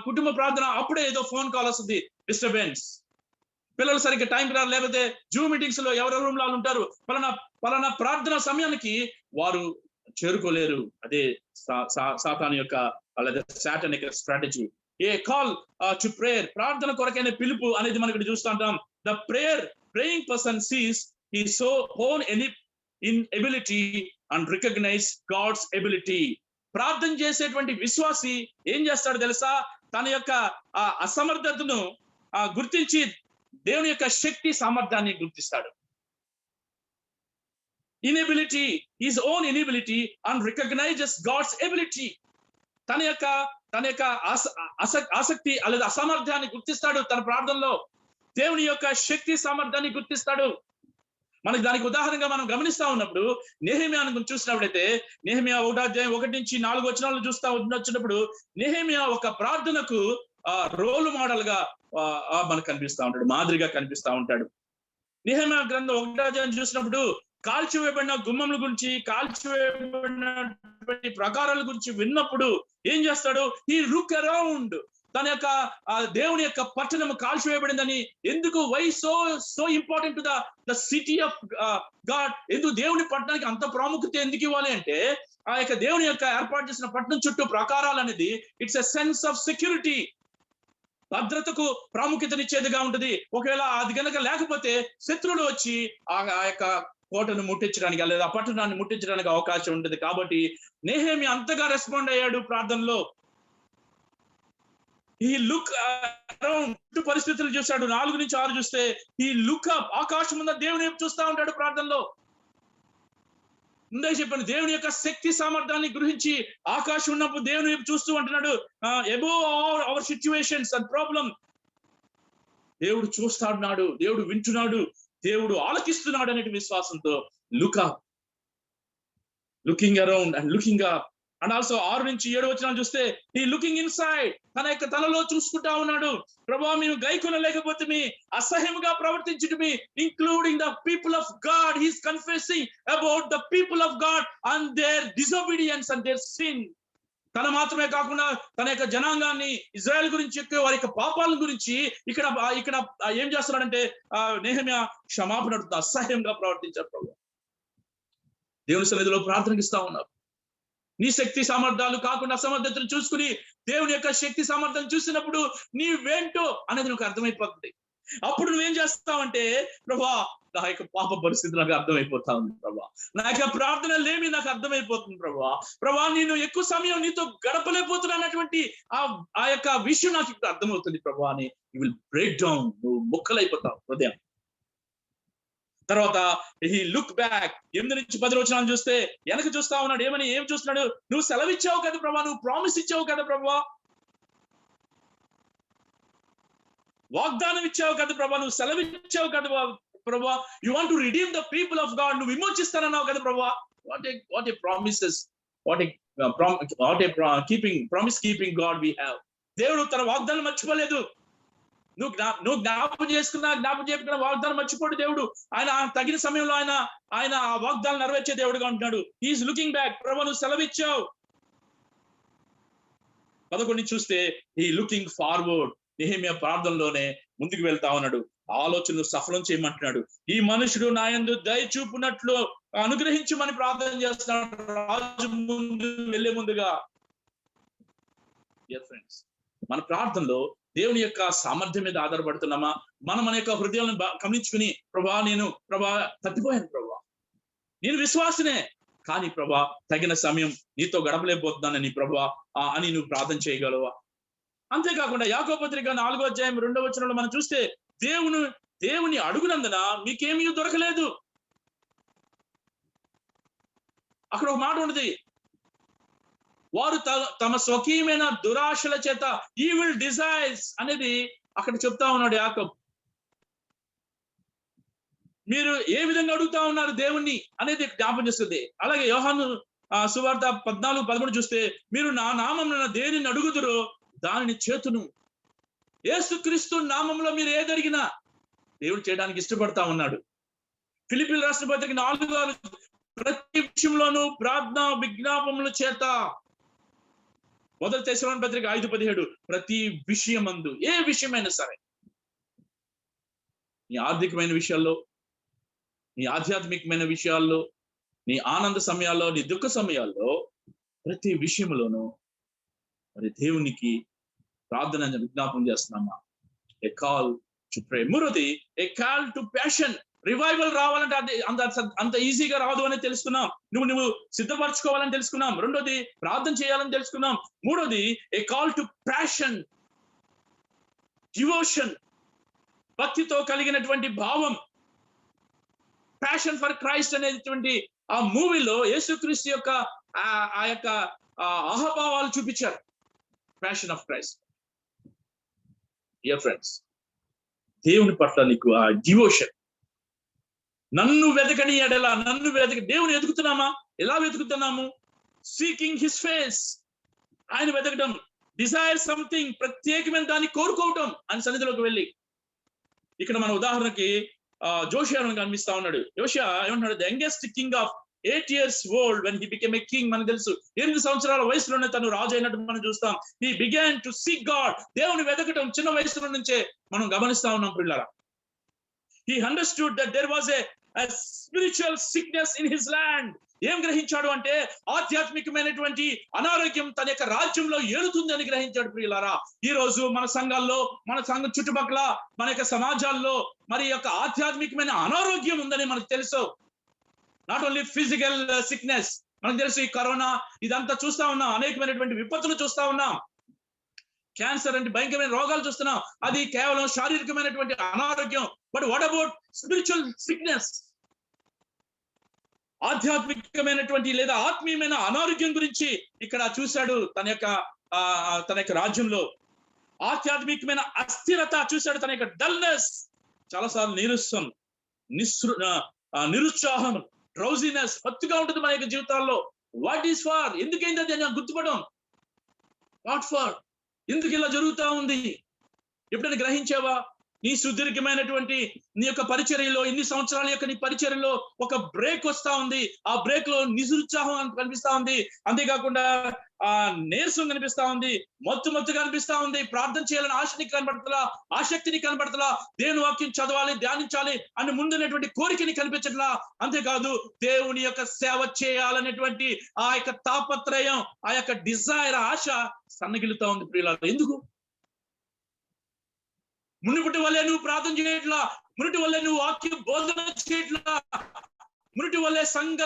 కుటుంబ ప్రార్థన, అప్పుడే ఏదో ఫోన్ కాల్ వస్తుంది, డిస్టర్బెన్స్. పిల్లలు సరిగ్గా టైంకి రారు, లేకపోతే జూమ్ మీటింగ్స్ లో ఎవరెవరు రూమ్ లో ఉంటారు, పలానా ప్రార్థన సమయానికి వారు చేరుకోలేరు. అదే సాతాను యొక్క లేదా satanic strategy. A call to prayer, ప్రార్థన కొరకైన పిలుపు అనేది మనం ఇక్కడ చూస్తూ ఉంటాం. The praying person sees his own inability and recognize God's ability. ప్రార్థన చేసేటువంటి విశ్వాసి ఏం చేస్తాడు తెలుసా? తన యొక్క అసమర్థతను గుర్తించి దేవుని యొక్క శక్తి సామర్థ్యాన్ని గుర్తిస్తాడు. Inability, his own inability and recognizes God's ability. తన యొక్క ఆసక్తి లేదా అసామర్థ్యాన్ని గుర్తిస్తాడు. తన ప్రార్థనలో దేవుని యొక్క శక్తి సామర్థ్యాన్ని గుర్తిస్తాడు. మనకి దానికి ఉదాహరణగా మనం గమనిస్తా ఉన్నప్పుడు నెహెమ్యాను చూసినప్పుడైతే, నెహెమ్యా 1-4 చూస్తా వచ్చినప్పుడు నెహెమ్యా ఒక ప్రార్థనకు రోల్ మోడల్ గా మనకు కనిపిస్తా ఉంటాడు, మాదిరిగా కనిపిస్తా ఉంటాడు. నెహెమ్యా గ్రంథం 1 చూసినప్పుడు కాల్చివేయబడిన గుమ్మముల గురించి, కాల్చివేయబడిన ప్రకారాల గురించి విన్నప్పుడు ఏం చేస్తాడు? He look around. తన యొక్క దేవుని యొక్క పట్టణము కాల్చివేయబడిందని. ఎందుకు? Why so important to the city of God. ఎందుకు దేవుని పట్టణానికి అంత ప్రాముఖ్యత ఎందుకు ఇవ్వాలి అంటే, ఆ యొక్క దేవుని యొక్క ఏర్పాటు చేసిన పట్టణం చుట్టూ ప్రకారాలు అనేది it's a sense of security, భద్రతకు ప్రాముఖ్యతనిచ్చేదిగా ఉంటుంది. ఒకవేళ అది కనుక లేకపోతే శత్రువులు వచ్చి ఆ యొక్క కోటను ముట్టించడానికి లేదా పట్టణాన్ని ముట్టించడానికి అవకాశం ఉంటుంది. కాబట్టి నెహెమ్యా అంతగా రెస్పాండ్ అయ్యాడు ప్రార్థనలో. ఈ లుక్ అరౌండ్, పరిస్థితులు చూశాడు. 4-6 చూస్తే ఈ లుక్ అప్, ఆకాశం ఉన్న దేవుని వైపు చూస్తా ఉంటాడు ప్రార్థనలో. ముందే చెప్పాను, దేవుని యొక్క శక్తి సామర్థ్యాన్ని గురించి ఆకాశం ఉన్నప్పుడు దేవుని వైపు చూస్తూ అంటున్నాడు. Above all our situations and problem. దేవుడు చూస్తున్నాడు, దేవుడు వింటున్నాడు, దేవుడు ఆలకిస్తున్నాడు అనే విశ్వాసంతో look up, looking around and looking up. And also 6-7 చూస్తే ఈ లుకింగ్ ఇన్సైడ్, తన యొక్క తలలో చూసుకుంటా ఉన్నాడు. ప్రభువా, మేము గైకొనలేకపోతే మీ అసహ్యముగా ప్రవర్తించుటమి, including the people of God. He's confessing about the people of God and their disobedience and their sin. తన మాత్రమే కాకుండా తన యొక్క జనాంగాన్ని, ఇజ్రాయెల్ గురించి, వారి యొక్క పాపాల గురించి ఇక్కడ ఏం చేస్తున్నాడంటే నెహెమ్యా క్షమాపణ అడుగుతా. అసహ్యంగా ప్రవర్తించారు ప్రభు. దేవుని సన్నిధిలో ప్రార్థనకి ఇస్తా ఉన్నారు. నీ శక్తి సామర్థ్యాలు కాకుండా అసమర్థతను చూసుకుని దేవుని యొక్క శక్తి సామర్థ్యం చూసినప్పుడు నీవేంటో అనేది నాకు అర్థమైపోతుంది. అప్పుడు నువ్వేం చేస్తావంటే, ప్రభా నా యొక్క పాప పరిస్థితి నాకు అర్థమైపోతా ఉంది ప్రభా, నా యొక్క ప్రార్థనలేమి నాకు అర్థమైపోతుంది ప్రభా, నేను ఎక్కువ సమయం నీతో గడపలేకపోతున్నా అన్నటువంటి ఆ యొక్క విషయం నాకు ఇప్పుడు అర్థమవుతుంది ప్రభా అని యు విల్ బ్రేక్ డౌన్. నువ్వు ముక్కలైపోతావు హృదయం. తర్వాత ఈ లుక్ బ్యాక్ 8 నుంచి 10 వచనాలు చూస్తే వెనక చూస్తా ఉన్నాడు. ఏం చూస్తున్నాడు? నువ్వు సెలవిచ్చావు కదా ప్రభా, నువ్వు ప్రామిస్ ఇచ్చావు కదా ప్రభా, వాగ్దానం ఇచ్చావు కదా ప్రభా, నువ్వు సెలవిచ్చావు కదా ప్రభా, you want to redeem the people of God, నువ్వు విమోచిస్తానన్నావు కదా ప్రభా. What a promises, what a promise keeping God we have. దేవుడు తన వాగ్దానం మర్చిపోలేదు. నువ్వు జ్ఞాపకం చేసుకున్న వాగ్దానం మర్చిపోడు దేవుడు. ఆయన తగిన సమయంలో ఆయన ఆ వాగ్దానం నెరవేర్చే దేవుడుగా ఉంటున్నాడు. He is looking back. ప్రభా నువ్వు సెలవిచ్చావు. 11 చూస్తే ఈ లుకింగ్ ఫార్వర్డ్. నెహెమ్యా ప్రార్థనలోనే ముందుకు వెళ్తా ఉన్నాడు. ఆలోచనలు సఫలం చేయమంటున్నాడు. ఈ మనుషుడు నా యందు దయ చూపునట్లు అనుగ్రహించమని ప్రార్థన చేస్తున్నాడు రాజు ముందు వెళ్లే ముందుగా. డియర్ ఫ్రెండ్స్, మన ప్రార్థనలో దేవుని యొక్క సామర్థ్యం మీద ఆధారపడుతున్నామా? మన యొక్క హృదయాలను గమనించుకుని ప్రభా తప్పిపోయాను ప్రభా, నేను విశ్వాసనే, కానీ ప్రభా తగిన సమయం నీతో గడపలేకపోతున్నానని ప్రభా అని నువ్వు ప్రార్థన చేయగలవా? అంతేకాకుండా యాకోబు పత్రిక 4వ అధ్యాయం 2వ వచనంలో మనం చూస్తే దేవుని అడుగునందున మీకేమీ దొరకలేదు. అక్కడ ఒక మాట ఉన్నది, వారు తమ స్వకీయమైన దురాశల చేత ఈవిల్ డిజైర్స్ అనేది అక్కడ చెప్తా ఉన్నాడు యాకోబు. మీరు ఏ విధంగా అడుగుతా ఉన్నారు దేవుణ్ణి అనేది జ్ఞాపకం చేస్తుంది. అలాగే యోహాను సువార్త 14:13 చూస్తే మీరు నా నామమున దేనిని అడుగుదురో దానిని చేతును. యేసుక్రీస్తు నామంలో మీరు ఏది అడిగినా దేవుడు చేయడానికి ఇష్టపడతా ఉన్నాడు. ఫిలిప్పీయుల రాసిన పత్రిక 4:6 ప్రతి విషయంలోనూ ప్రార్థన విజ్ఞాపముల చేత. మొదటి తెస్సలోనికీయుల పత్రిక 5:17 ప్రతి విషయమందు, ఏ విషయమైనా సరే, నీ ఆర్థికమైన విషయాల్లో, నీ ఆధ్యాత్మికమైన విషయాల్లో, నీ ఆనంద సమయాల్లో, నీ దుఃఖ సమయాల్లో, ప్రతి విషయంలోనూ మరి దేవునికి ప్రార్థన విజ్ఞాపం చేస్తున్నామా? ఏ కాల్ టు ప్రే. మూడోది ఏ కాల్ టు ప్యాషన్. రివైవల్ రావాలంటే అంత ఈజీగా రాదు అని తెలుసుకున్నాం. నువ్వు సిద్ధపరచుకోవాలని తెలుసుకున్నాం. రెండోది ప్రార్థన చేయాలని తెలుసుకున్నాం. మూడోది ఏ కాల్ టు ప్యాషన్, డివోషన్, భక్తితో కలిగినటువంటి భావం. ప్యాషన్ ఫర్ క్రైస్ట్ అనేటువంటి ఆ మూవీలో యేసుక్రీస్తు యొక్క ఆ యొక్క అహభావాలు చూపించారు. Passion of Christ. Dear friends, దేవుని పట్ల నీకు ఆ డివోషన్, నన్ను వెతకని ఎడల దేవుని వెతుకుతున్నామా? ఎలా వెతుకుతున్నాము? సీకింగ్ హిస్ ఫేస్, ఆయన వెతకడం. డిజైర్ సంథింగ్, ప్రత్యేకమైన దాన్ని కోరుకోవటం ఆయన సన్నిధిలోకి వెళ్ళి. ఇక్కడ మన ఉదాహరణకి జోషియాను కనిపిస్తా ఉన్నాడు. జోషియా ఏమంటున్నాడు? The youngest king of 8 years old when he became a king. మనకు తెలుసు 8 సంవత్సరాల వయసులోనే తను రాజు అయినట్టు మనం చూస్తాం. he began to seek God. దేవుని వెతకటం చిన్న వయసులో నుంచే మనం గమనిస్తా ఉన్నాం పిల్లరా. he understood that there was a spiritual sickness in his land. ఏం గ్రహించాడు అంటే ఆధ్యాత్మికమైనటువంటి అనారోగ్యం తన యొక్క రాజ్యంలో ఏలుతుందని గ్రహించాడు ప్రియులారా. ఈ రోజు మన సంఘాల్లో, మన సంఘం చుట్టుపక్కల, మన యొక్క సమాజాల్లో మరి యొక్క ఆధ్యాత్మికమైన అనారోగ్యం ఉందని మనకు తెలుసు. నాట్ ఓన్లీ ఫిజికల్ సిక్నెస్, మనకు తెలుసు ఈ కరోనా ఇదంతా చూస్తా ఉన్నాం, అనేకమైనటువంటి విపత్తులు చూస్తా ఉన్నాం, క్యాన్సర్ అంటే భయంకరమైన రోగాలు చూస్తున్నాం. అది కేవలం శారీరకమైనటువంటి అనారోగ్యం. But what about spiritual sickness? ఆధ్యాత్మికమైనటువంటి లేదా ఆత్మీయమైన అనారోగ్యం గురించి ఇక్కడ చూశాడు తన యొక్క రాజ్యంలో. ఆధ్యాత్మికమైన అస్థిరత చూశాడు, తన యొక్క డల్నెస్, చాలాసార్లు నిరుత్సాహం, డ్రౌజినెస్, హత్తుగా ఉంటుంది మన యొక్క జీవితాల్లో. What is far? ఎందుకైంది అది అని గుర్తుపడం. What for? ఎందుకు ఇలా జరుగుతా ఉంది? ఎప్పుడైనా గ్రహించావా? నీ సుదీర్ఘమైనటువంటి నీ యొక్క పరిచర్యలో, ఇన్ని సంవత్సరాల యొక్క నీ పరిచర్యలో ఒక బ్రేక్ వస్తా ఉంది. ఆ బ్రేక్ లో నిరుత్సాహం కనిపిస్తా ఉంది. అంతేకాకుండా నీరసం కనిపిస్తా ఉంది, మత్తుగా అనిపిస్తా ఉంది. ప్రార్థన చేయాలని ఆశని కనబడతలా, ఆసక్తిని కనబడతలా, దేవుని వాక్యం చదవాలి, ధ్యానించాలి అని ముందున్నటువంటి కోరికని కనిపించట్లా. అంతేకాదు దేవుని యొక్క సేవ చేయాలనేటువంటి ఆ యొక్క తాపత్రయం, ఆ యొక్క డిజైర్, ఆశ సన్నగిలుతా ఉంది ప్రియులారా. ఎందుకు? మునుపటి వల్లే నువ్వు ప్రార్థన చేయట్లా, మునుటి వల్లే నువ్వు వాక్యం బోధన చేయట్లా, మునుటి వల్లే సంఘ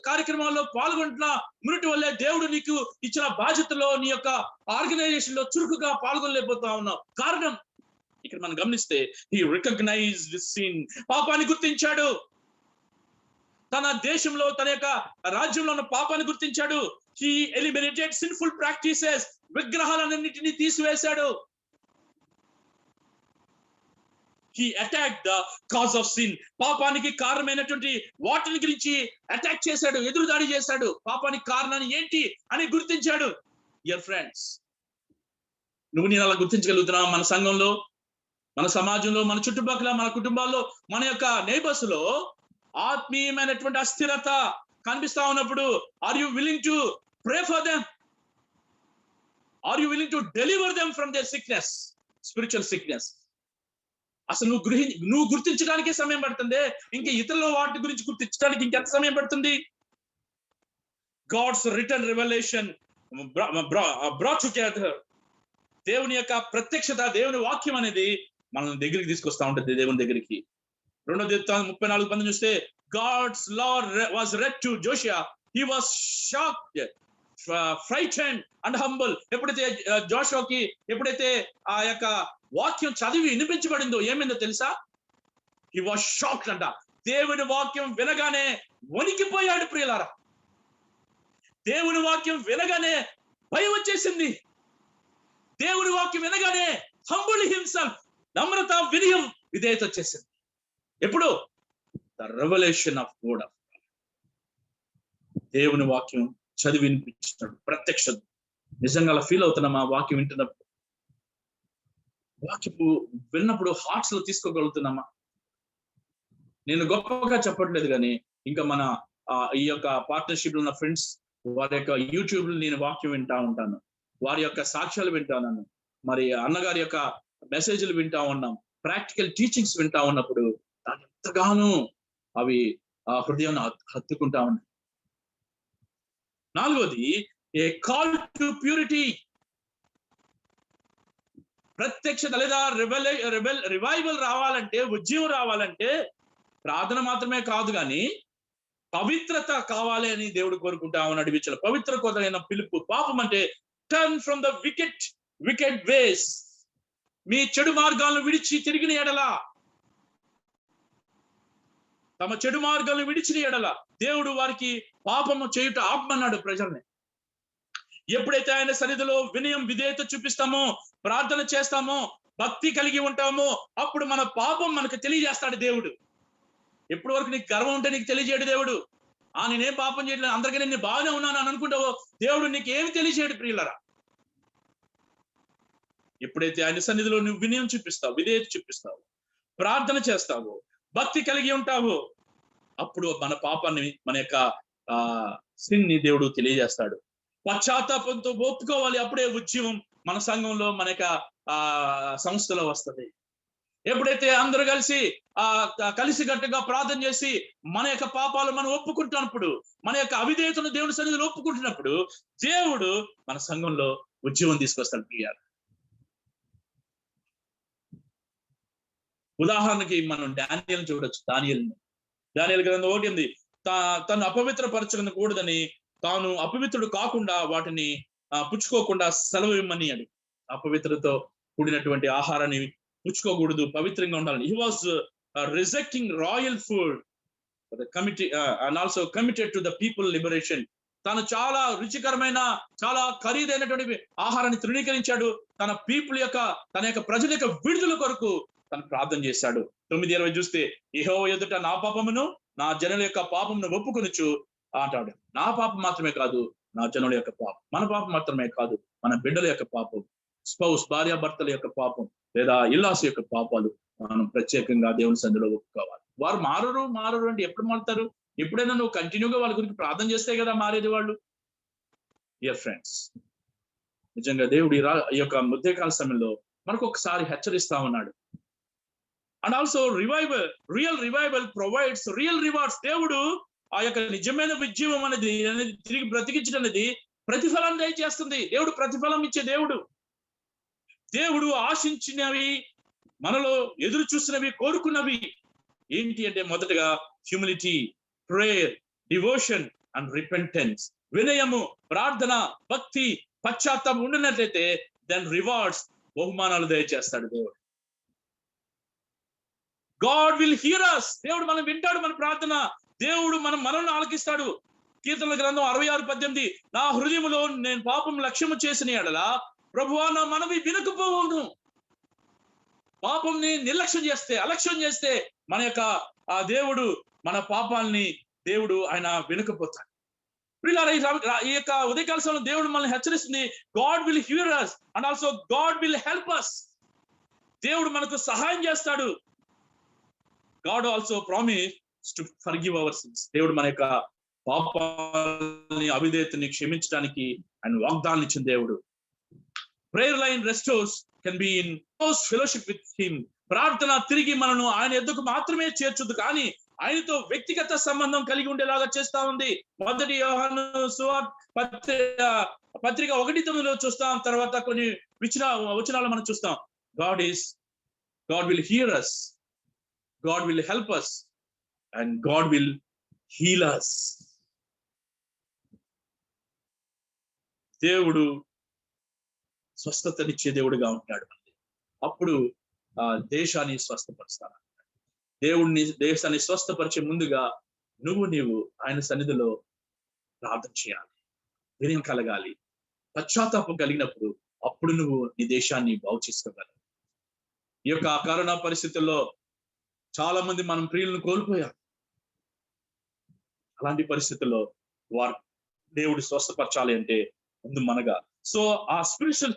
కార్యక్రమాల్లో పాల్గొంటలా, మునుటి వల్లే దేవుడు నీకు ఇచ్చిన బాధ్యతలో, నీ యొక్క ఆర్గనైజేషన్ లో చురుకుగా పాల్గొనలేకపోతా ఉన్నావు. కారణం ఇక్కడ మనం గమనిస్తే, హీ రికగ్నైజ్డ్ సిన్, పాపాన్ని గుర్తించాడు. తన దేశంలో, తన యొక్క రాజ్యంలో ఉన్న పాపాన్ని గుర్తించాడు. హీ ఎలిమినేటెడ్ సిన్ఫుల్ ప్రాక్టీసెస్, విగ్రహాలన్నింటినీ తీసివేశాడు. He attacked the cause of sin. పాపానికి కారణమైనటువంటి వాటిని గురించి అటాక్ చేశాడు, ఎదురుదాడి చేశాడు. పాపానికి కారణాన్ని ఏంటి అని గుర్తించాడు. డియర్ ఫ్రెండ్స్, నువ్వు నేను అలా గుర్తించగలుగుతున్నావు? మన సంఘంలో, మన సమాజంలో, మన చుట్టుపక్కల, మన కుటుంబాల్లో, మన యొక్క నైబర్స్ లో ఆత్మీయమైనటువంటి అస్థిరత కనిపిస్తా ఉన్నప్పుడు, are you willing to pray for them? Are you willing to deliver them from their sickness, spiritual sickness? అసలు నువ్వు గుర్తించడానికే సమయం పడుతుంది, ఇంకా ఇతరుల వాటి గురించి గుర్తించడానికి ఇంకెంత సమయం పడుతుంది? God's return revolution brought together. దేవుని యొక్క ప్రత్యక్షత, దేవుని వాక్యం అనేది మనల్ని దగ్గరికి తీసుకొస్తా ఉంటుంది, దేవుని దగ్గరికి. 2వ దినవృత్తాంతం 34:10 చూస్తే, God's law was read to Josiah, he was shocked, frightened and humble. ఎప్పుడైతే జోషువాకి ఎప్పుడైతే ఆ యొక్క వాక్యం చదివి వినిపించబడిందో ఏమైందో తెలుసా? హీ వాస్ షాక్డ్ అంట. దేవుని వాక్యం వినగానే వణికిపోయాడు ప్రియులారా. దేవుని వాక్యం వినగానే భయం వచ్చేసింది. దేవుని వాక్యం వినగానే హంబుల్ హిమ్సెల్ఫ్, నమ్రత, వినయం, విధేయత వచ్చేసింది. ఎప్పుడు? The revolution of God. దేవుని వాక్యం చదివి వినిపించాడు, ప్రత్యక్షత. నిజంగా అలా ఫీల్ అవుతున్నామా వాక్యం వింటున్నప్పుడు? వాక్యపు విన్నప్పుడు హార్ట్స్ లో తీసుకోగలుగుతున్నామా? నేను గొప్పగా చెప్పట్లేదు, కానీ ఇంకా మన ఈ యొక్క పార్ట్నర్షిప్ ఉన్న ఫ్రెండ్స్, వారి యొక్క యూట్యూబ్ లో నేను వాక్యం వింటా ఉంటాను, వారి యొక్క సాక్ష్యాలు వింటాను, మరి అన్నగారి యొక్క మెసేజ్లు వింటా ఉన్నాం, ప్రాక్టికల్ టీచింగ్స్ వింటా ఉన్నప్పుడు దాని ఎంతగానో అవి ఆ హృదయాన్ని హత్తుకుంటా ఉన్నాయి. 4వది, ఏ కాల్ టు ప్యూరిటీ. ప్రత్యక్షత లేదా రివైవల్ రావాలంటే, ఉద్యమం రావాలంటే ప్రార్థన మాత్రమే కాదు, కానీ పవిత్రత కావాలి అని దేవుడు కోరుకుంటా ఉన్నాడు. విచ్చల పవిత్రమైన పిలుపు. పాపం అంటే turn from the wicked ways. మీ చెడు మార్గాలను విడిచి తిరిగిన ఎడల, తమ చెడు మార్గాలను విడిచిన ఎడల దేవుడు వారికి పాపము చేయుట ఆపమన్నాడు ప్రజల్ని. ఎప్పుడైతే ఆయన సన్నిధిలో వినయం, విధేయత చూపిస్తామో, ప్రార్థన చేస్తామో, భక్తి కలిగి ఉంటామో, అప్పుడు మన పాపం మనకు తెలియజేస్తాడు దేవుడు. ఎప్పటి వరకు నీకు గర్వం ఉంటే నీకు తెలియజేయడు దేవుడు. నేనేం పాపం చేయట్లేదు, అందరికీ నేను బాగానే ఉన్నాను అని అనుకుంటావో దేవుడు నీకు ఏమి తెలియజేయడు ప్రియులరా. ఎప్పుడైతే ఆయన సన్నిధిలో నువ్వు వినయం చూపిస్తావు, విధేయత చూపిస్తావు, ప్రార్థన చేస్తావు, భక్తి కలిగి ఉంటావు, అప్పుడు మన పాపాన్ని, మన యొక్క సిన్ ని దేవుడు తెలియజేస్తాడు. పశ్చాత్తాపంతో ఒప్పుకోవాలి. అప్పుడే ఉద్యమం మన సంఘంలో, మన యొక్క సంస్థలో వస్తుంది. ఎప్పుడైతే అందరూ కలిసికట్టుగా ప్రార్థన చేసి మన యొక్క పాపాలు మనం ఒప్పుకుంటున్నప్పుడు, మన యొక్క అవిధేయతను దేవుని సన్నిధిలో ఒప్పుకుంటున్నప్పుడు, దేవుడు మన సంఘంలో ఉద్యమం తీసుకొస్తాడు ప్రియారు. ఉదాహరణకి మనం డానియేల్ చూడొచ్చు. దానియేలు గ్రంథం 1:8, తను అపవిత్రపరచకూడదని, తాను అపవిత్రుడు కాకుండా వాటిని పుచ్చుకోకుండా సెలవు ఇమ్మని అడిగి, అపవిత్రతో కూడినటువంటి ఆహారాన్ని పుచ్చుకోకూడదు, పవిత్రంగా ఉండాలని. He was rejecting royal food and also committed to the people liberation. తను చాలా రుచికరమైన, చాలా ఖరీదైనటువంటి ఆహారాన్ని తృణీకరించాడు. తన యొక్క ప్రజల యొక్క విడుదల కొరకు తను ప్రార్థన చేశాడు. 9:20 చూస్తే, యెహోవా ఎదుట నా పాపమును, నా జనుల యొక్క పాపమును ఒప్పుకొనుచు అంటాడు. నా పాపం మాత్రమే కాదు, నా జనుల యొక్క పాపం. మన పాపం మాత్రమే కాదు, మన బిడ్డల యొక్క పాపం, స్పౌస్, భార్యాభర్తల యొక్క పాపం, లేదా ఇల్లాసు యొక్క పాపాలు, మనం ప్రత్యేకంగా దేవుని సన్నిధిలో ఒప్పుకోవాలి. వారు మారరు అంటే ఎప్పుడు మారుతారు? ఎప్పుడైనా నువ్వు కంటిన్యూగా వాళ్ళ గురించి ప్రార్థన చేస్తే కదా మారేది వాళ్ళు. డియర్ ఫ్రెండ్స్, నిజంగా దేవుడు ఈ యొక్క ఉదయకాల సమయంలో మనకు ఒకసారి హెచ్చరిస్తా ఉన్నాడు. And also real revival provides real rewards. దేవుడు ఆ యొక్క నిజమైన ఉద్యమం అనేది తిరిగి బ్రతికించడం అనేది ప్రతిఫలం దయచేస్తుంది. దేవుడు ప్రతిఫలం ఇచ్చే దేవుడు. దేవుడు ఆశించినవి, మనలో ఎదురు చూసినవి, కోరుకున్నవి ఏంటి అంటే మొదటగా humility, prayer, devotion and repentance. వినయము, ప్రార్థన, భక్తి, పశ్చాత్తాపం ఉండినట్లయితే దెన్ రివార్డ్స్, బహుమానాలు దయచేస్తాడు దేవుడు. God will hear us. దేవుడు మనం వింటాడు మన ప్రార్థన. దేవుడు మనల్ని ఆలకిస్తాడు. కీర్తనల గ్రంథం 66:18, నా హృదయములో నేను పాపం లక్ష్యము చేసిన ఎడల ప్రభువా నా మనవి వినకపోవును. పాపంని అలక్ష్యం చేస్తే మన యొక్క ఆ దేవుడు మన పాపాలని దేవుడు ఆయన వినకపోతాడు. ఈ యొక్క ఉదయకాల సమయంలో దేవుడు మనల్ని హెచ్చరిస్తుంది. God will hear us and also God will help us. దేవుడు మనకు సహాయం చేస్తాడు. God also promise to forgive our sins. దేవుడు మన యొక్క పాపాలని, అవిధేయతని క్షమించడానికి ఆయన వాగ్దానం ఇచ్చిన దేవుడు. Prayer line restores can be in close fellowship with him. ప్రార్థన తిరిగి మనను ఆయన ఎద్దుకు మాత్రమే చేర్చుదు, కానీ ఆయనతో వ్యక్తిగత సంబంధం కలిగి ఉండేలాగా చేస్తా ఉంది. మొదటి యోహాను పత్రిక 1:9 చూస్తాం. తర్వాత కొన్ని వచనాలు మనం చూస్తాం. God will hear us, God will help us, and God will heal us. దేవుడు స్వస్థతనిచ్చే దేవుడుగా ఉంటాడు. అప్పుడు ఆ దేశాన్ని స్వస్థపరుస్తాడు. దేశాన్ని స్వస్థపరిచే ముందుగా నీవు ఆయన సన్నిధిలో ప్రార్థన చేయాలి, వినయం కలగాలి, పశ్చాత్తాపం కలిగినప్పుడు అప్పుడు నువ్వు నీ దేశాన్ని బాగు చేసుకోగలవు. ఈ యొక్క కరోనా పరిస్థితుల్లో చాలా మంది మనం ప్రియులను కోల్పోయాం. అలాంటి పరిస్థితుల్లో వారు దేవుడు స్వస్థపరచాలి అంటే ముందు మనగా ఆ స్పిరిచువల్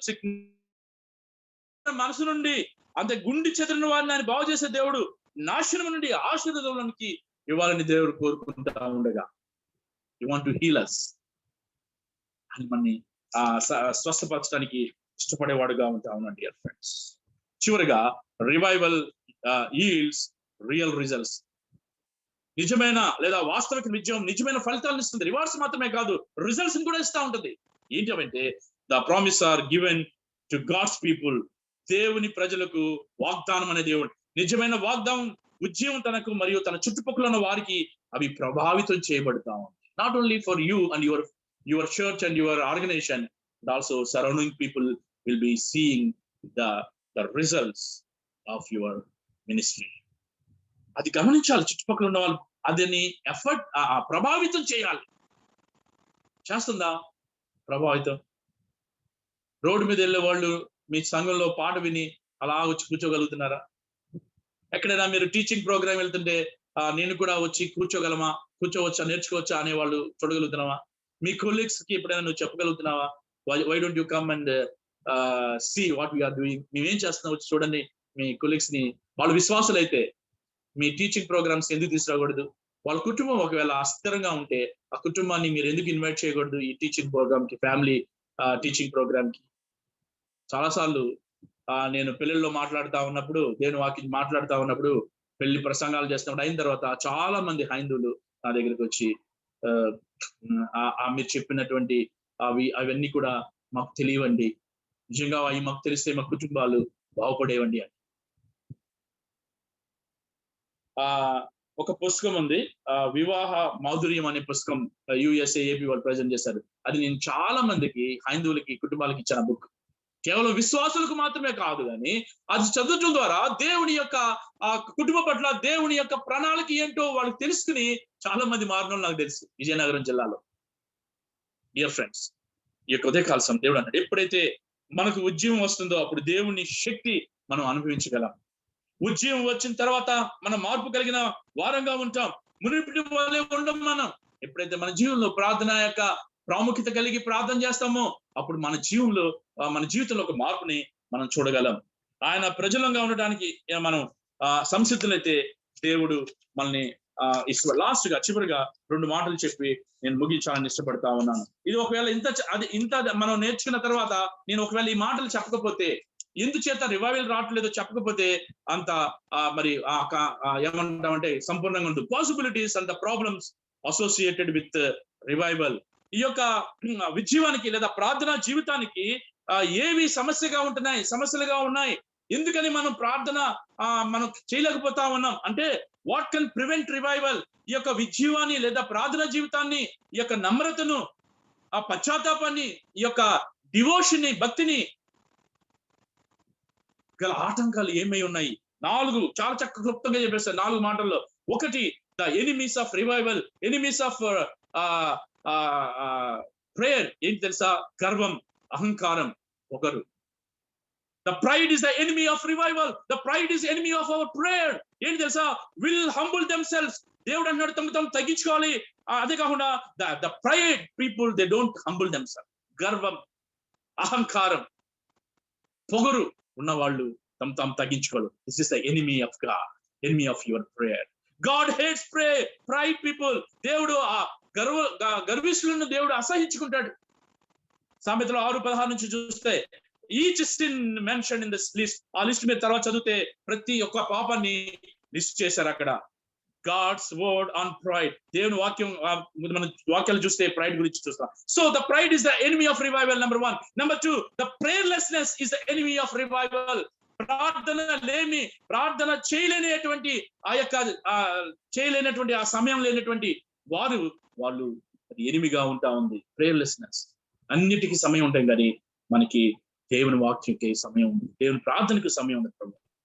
మనసు నుండి అంతే గుండి చెదిరిన వారిని ఆయన బాగు చేసే దేవుడు నాశనం నుండి ఆశీర్వాదంలోనికి ఇవ్వాలని దేవుడు కోరుకుంటా ఉండగా, you want to heal us అని మనని స్వస్థపరచడానికి ఇష్టపడేవాడుగా ఉంటా ఉన్నాడు. డియర్ ఫ్రెండ్స్, చివరిగా రివైవల్ ఈల్డ్స్ రియల్ రిజల్ట్స్. నిజమైన లేదా వాస్తవిక విజయం నిజమైన ఫలితాలను ఇస్తుంది. రివార్డ్స్ మాత్రమే కాదు, రిజల్ట్స్ కూడా ఇస్తా ఉంటుంది. ఏంటంటే the promise are given to God's people. దేవుని ప్రజలకు వాగ్దానం అనే దేవుడు నిజమైన వాగ్దానం ఉద్యమం తనకు మరియు తన చుట్టుపక్కల ఉన్న వారికి అవి ప్రభావితం చేయబడతా ఉంది. Not only for you and your church and your organisation, but also surrounding people will be seeing the results of your ministry. అది గమనించాలి. చుట్టుపక్కల ఉన్న వాళ్ళు అదని ప్రభావితం చేయాలి. చేస్తుందా ప్రభావితం? రోడ్డు మీద వెళ్ళే వాళ్ళు మీ సంఘంలో పాట విని అలా వచ్చి కూర్చోగలుగుతున్నారా? ఎక్కడైనా మీరు టీచింగ్ ప్రోగ్రామ్ వెళ్తుంటే నేను కూడా వచ్చి కూర్చోవచ్చా, నేర్చుకోవచ్చా అనే వాళ్ళు చూడగలుగుతున్నావా? మీ కొలీగ్స్ కి ఎప్పుడైనా నువ్వు చెప్పగలుగుతున్నావా? Why don't you come and see what we are doing? మేమేం చేస్తున్నాం, వచ్చి చూడండి. మీ కొలీగ్స్ ని, వాళ్ళు విశ్వాసులు అయితే మీ టీచింగ్ ప్రోగ్రామ్స్ ఎందుకు తీసుకురాకూడదు? వాళ్ళ కుటుంబం ఒకవేళ అస్థిరంగా ఉంటే ఆ కుటుంబాన్ని మీరు ఎందుకు ఇన్వైట్ చేయకూడదు ఈ టీచింగ్ ప్రోగ్రామ్ కి, ఫ్యామిలీ టీచింగ్ ప్రోగ్రామ్ కి? చాలాసార్లు నేను పెళ్లిలో మాట్లాడుతా ఉన్నప్పుడు, పెళ్లి ప్రసంగాలు చేస్తున్నప్పుడు అయిన తర్వాత చాలా మంది హైందువులు నా దగ్గరికి వచ్చి మీరు చెప్పినటువంటి అవన్నీ కూడా మాకు తెలియవండి, నిజంగా అవి మాకు తెలిస్తే మా కుటుంబాలు బాగుపడేవండి అని. ఒక పుస్తకం ఉంది, వివాహ మాధుర్యం అనే పుస్తకం USA AP వాళ్ళు ప్రజెంట్ చేశారు. అది నేను చాలా మందికి హైందువులకి కుటుంబాలకి ఇచ్చిన బుక్. కేవలం విశ్వాసులకు మాత్రమే కాదు, కానీ అది చదవటం ద్వారా దేవుని యొక్క కుటుంబ పట్ల దేవుని యొక్క ప్రణాళిక ఏంటో వాళ్ళకి తెలుసుకుని చాలా మంది మారిన నాకు తెలుసు విజయనగరం జిల్లాలో. డియర్ ఫ్రెండ్స్, ఈ యొక్క ఉదయకాల దేవుడు అన్నాడు, ఎప్పుడైతే మనకు ఉద్యమం వస్తుందో అప్పుడు దేవుని శక్తి మనం అనుభవించగలం. ఉద్యమం వచ్చిన తర్వాత మనం మార్పు కలిగిన వారంగా ఉంటాం. మునిపటి వల్లే ఉండం మనం. ఎప్పుడైతే మన జీవితంలో ప్రార్థన యొక్క ప్రాముఖ్యత కలిగి ప్రార్థన చేస్తామో అప్పుడు మన జీవితంలో ఒక మార్పుని మనం చూడగలం. ఆయన ప్రజలంగా ఉండడానికి మనం సంసిద్ధులైతే దేవుడు మనల్ని లాస్ట్ గా చివరిగా 2 మాటలు చెప్పి నేను ముగించాలని ఇష్టపడతా ఉన్నాను. ఇది ఒకవేళ ఇంత మనం నేర్చుకున్న తర్వాత నేను ఒకవేళ ఈ మాటలు చెప్పకపోతే, ఎందుచేత రివైవల్ రావట్లేదో చెప్పకపోతే అంత మరి ఏమంటామంటే సంపూర్ణంగా ఉంటుంది. Possibilities and the problems associated with revival. ఈ యొక్క విజయానికి లేదా ప్రార్థనా జీవితానికి ఏవి సమస్యలుగా ఉన్నాయి. ఎందుకని మనం ప్రార్థన మనం చేయలేకపోతా ఉన్నాం అంటే, వాట్ కెన్ ప్రివెంట్ రివైవల్? ఈ యొక్క విజయాన్ని లేదా ప్రార్థనా జీవితాన్ని, ఈ యొక్క నమ్రతను, ఆ పశ్చాత్తాపాన్ని, ఈ యొక్క డివోషన్ ని, భక్తిని గల ఆటంకాలు ఏమై ఉన్నాయి? 4 చాలా చక్కగా క్లుప్తంగా చెప్పేస్తారు 4 మాటల్లో. 1, the enemies of revival, enemies of prayer ఏంటి తెలుసా? గర్వం, అహంకారం, పొగరు. The pride is the enemy of revival. The pride is enemy of our prayer. ఏంటి తెలుసా? Will humble themselves. దేవుడు అన్నాడు తమ తగ్గించుకోవాలి. అదే కాకుండా the pride people, they don't humble themselves. గర్వం, అహంకారం, పొగరు ఉన్నవాళ్ళు తమ తగ్గించుకోవాలి. This is the enemy of God, enemy of your prayer. God hates pride people. దేవుడు గర్విష్ఠులను దేవుడు అసహించుకుంటాడు. సామెతలు 6:16 నుంచి చూస్తే each sin mentioned in this list, ఆ లిస్ట్ మీద తర్వాత చదివితే ప్రతి ఒక్క పాపాన్ని లిస్ట్ చేశారు అక్కడ. గాడ్స్ వర్డ్ ఆన్ ప్రైడ్, దేవుని వాక్యం మన వాక్యాలు చూస్తే ప్రైడ్ గురించి చూస్తాం. So the pride is the enemy of revival, number 1. Number 2, the prayerlessness is the enemy of revival. ప్రార్థన చేయలేనటువంటి ఆ సమయం లేనటువంటి వాళ్ళు ఎనిమిగా ఉంటా ఉంది. ప్రేయర్లెస్నెస్. అన్నిటికీ సమయం ఉంటాయి కానీ మనకి దేవుని వాక్యంకి సమయం ఉంది, దేవుని ప్రార్థనకు సమయం ఉంది.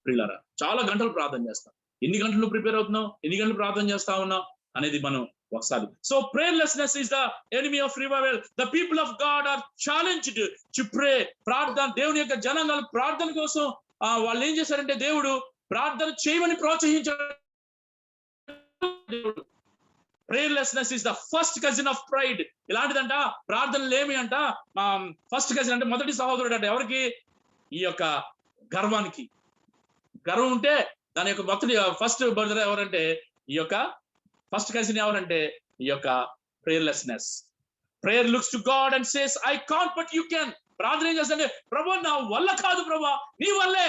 ప్రియులారా, చాలా గంటలు ప్రార్థన చేస్తాం. ఎన్ని గంటలు ప్రిపేర్ అవుతున్నావు, ఎన్ని గంటలు ప్రార్థన చేస్తా ఉన్నావు అనేది మనం ఒకసారి. So prayerlessness is the enemy of revival. The people of God are challenged to pray. ప్రార్థన, దేవుని యొక్క జనాంగాలు ప్రార్థన కోసం వాళ్ళు ఏం చేశారంటే దేవుడు ప్రార్థన చేయమని ప్రోత్సహించాడు. Prayerlessness is the first cousin of pride. ఇలాంటిదంట ప్రార్థనలు ఏమి అంట ఫస్ట్ కజిన్ అంటే మొదటి సహోదరుడు అంట. ఎవరికి? ఈ యొక్క గర్వానికి. గర్వం ఉంటే దాని యొక్క మొదటి ఫస్ట్ బ్రదర్ ఎవరంటే ఈ యొక్క ఫస్ట్ కజిన్ ఎవరంటే ఈ యొక్క prayerlessness. Prayer looks to God and says I can't but you can. ప్రార్థన ఏం చేస్తాంటే, ప్రభు నా వల్ల కాదు ప్రభు, నీ వల్లే.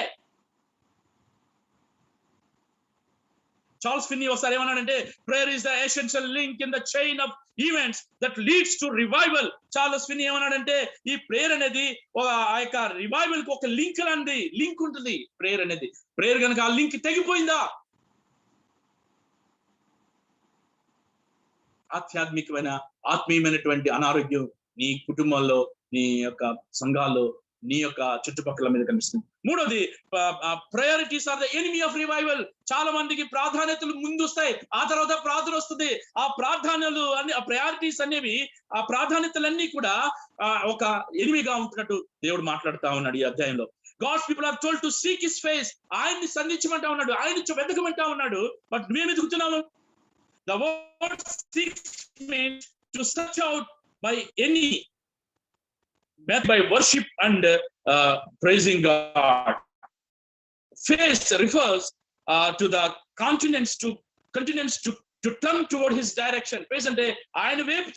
చార్ల్స్ ఫిన్నీ ఒకసారి ఏమన్నాడంటే, prayer is the essential link in the chain of events that leads to revival. Charles Finny ఏమన్నాడంటే, ఈ ప్రేయర్ అనేది ఆ యొక్క రివైవల్ కి ఒక లింక్ ఉంటుంది. ప్రేయర్ అనేది, ప్రేయర్ కనుక ఆ లింక్ తెగిపోయిందా, ఆత్మీయమైనటువంటి అనారోగ్యం నీ కుటుంబంలో, నీ యొక్క సంఘాల్లో, నీ యొక్క చుట్టుపక్కల మీద కనిపిస్తుంది. 3వది, priorities are the enemy of revival. చాలా మందికి ప్రాధాన్యతలు ముందు వస్తాయి, ఆ తర్వాత ప్రార్థన వస్తుంది. ఆ ప్రాధాన్యతలు అన్ని, ఆ ప్రయారిటీస్ అనేవి, ఆ ప్రాధాన్యతలన్నీ కూడా ఒక ఎనిమిగా ఉంటున్నట్టు దేవుడు మాట్లాడుతా ఉన్నాడు ఈ అధ్యాయంలో. God's people are told to seek his face. ఆయన్ని సంధించమంటా ఉన్నాడు, ఆయన వెతకమంటా ఉన్నాడు. బట్ మేము ఎదుగుతున్నాము. The word seeks means to search out by any method, by worship and praising God. Face refers to the continents to turn toward his direction. Face ante ayana వైపు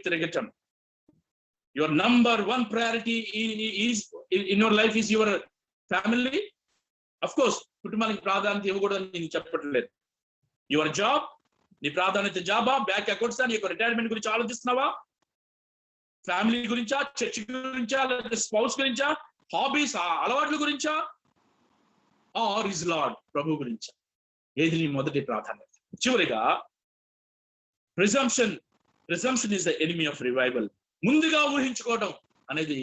తిరగటం. Your number 1 priority is in your life is your family. Of course, కుటుంబానికి ప్రాధాన్యత ఇవ్వకూడదని నేను చెప్పట్లేదు. యువర్ జాబ్, నీ ప్రాధాన్యత జాబా, బ్యాంక్ అకౌంట్స్, నీ యొక్క రిటైర్మెంట్ గురించి ఆలోచిస్తున్నావా, ఫ్యామిలీ గురించా, చర్చ్ గురించా, లేదా స్పౌస్ గురించా, హాబీస్ అలవాట్ల గురించా, ఆర్ ఇస్ లార్డ్ ప్రభు గురించా? ఏది నీ మొదటి ప్రాధాన్యత? చివరిగా presumption is the enemy of revival. ముందుగా ఊహించుకోవడం అనేది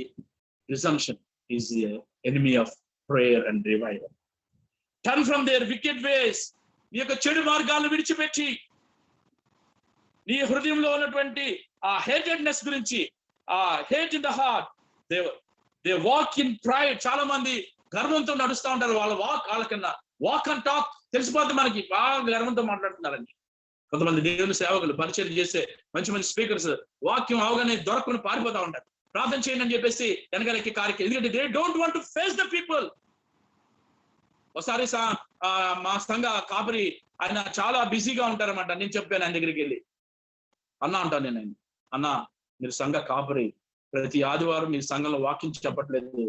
presumption is the enemy of prayer and revival. Turn from their wicked ways. నీ యొక్క చెడు మార్గాలను విడిచిపెట్టి నీ హృదయంలో ఉన్నటువంటి ఆ హేటెడ్నెస్ గురించి, ఆ hate in the heart, they walk in pride. చాలా మంది గర్వంతో నడుస్తూ ఉంటారు. వాళ్ళకన్నా వాక్ అండ్ టాక్ తెలిసిపోతే మనకి బాగా గర్వంతో మాట్లాడుతున్నారండి. కొంతమంది దేవుని సేవకులు, పరిచయం చేసే మంచి స్పీకర్స్ వాక్యం అవగానే దొరకకుండా పారిపోతా ఉంటారు. ప్రార్థన చేయండి అని చెప్పేసి వెనకాలకి కార్యక్రమం. ఎందుకంటే they don't want to face the people. ఒకసారి మా సంఘ కాపరి ఆయన చాలా బిజీగా ఉంటారన్నమాట. నేను చెప్పాను ఆయన దగ్గరికి వెళ్ళి, అన్న అంటాను నేను ఆయన, అన్న మీరు సంఘ కాపరి, ప్రతి ఆదివారం మీ సంఘంలో వాక్యం చెప్పట్లేదు,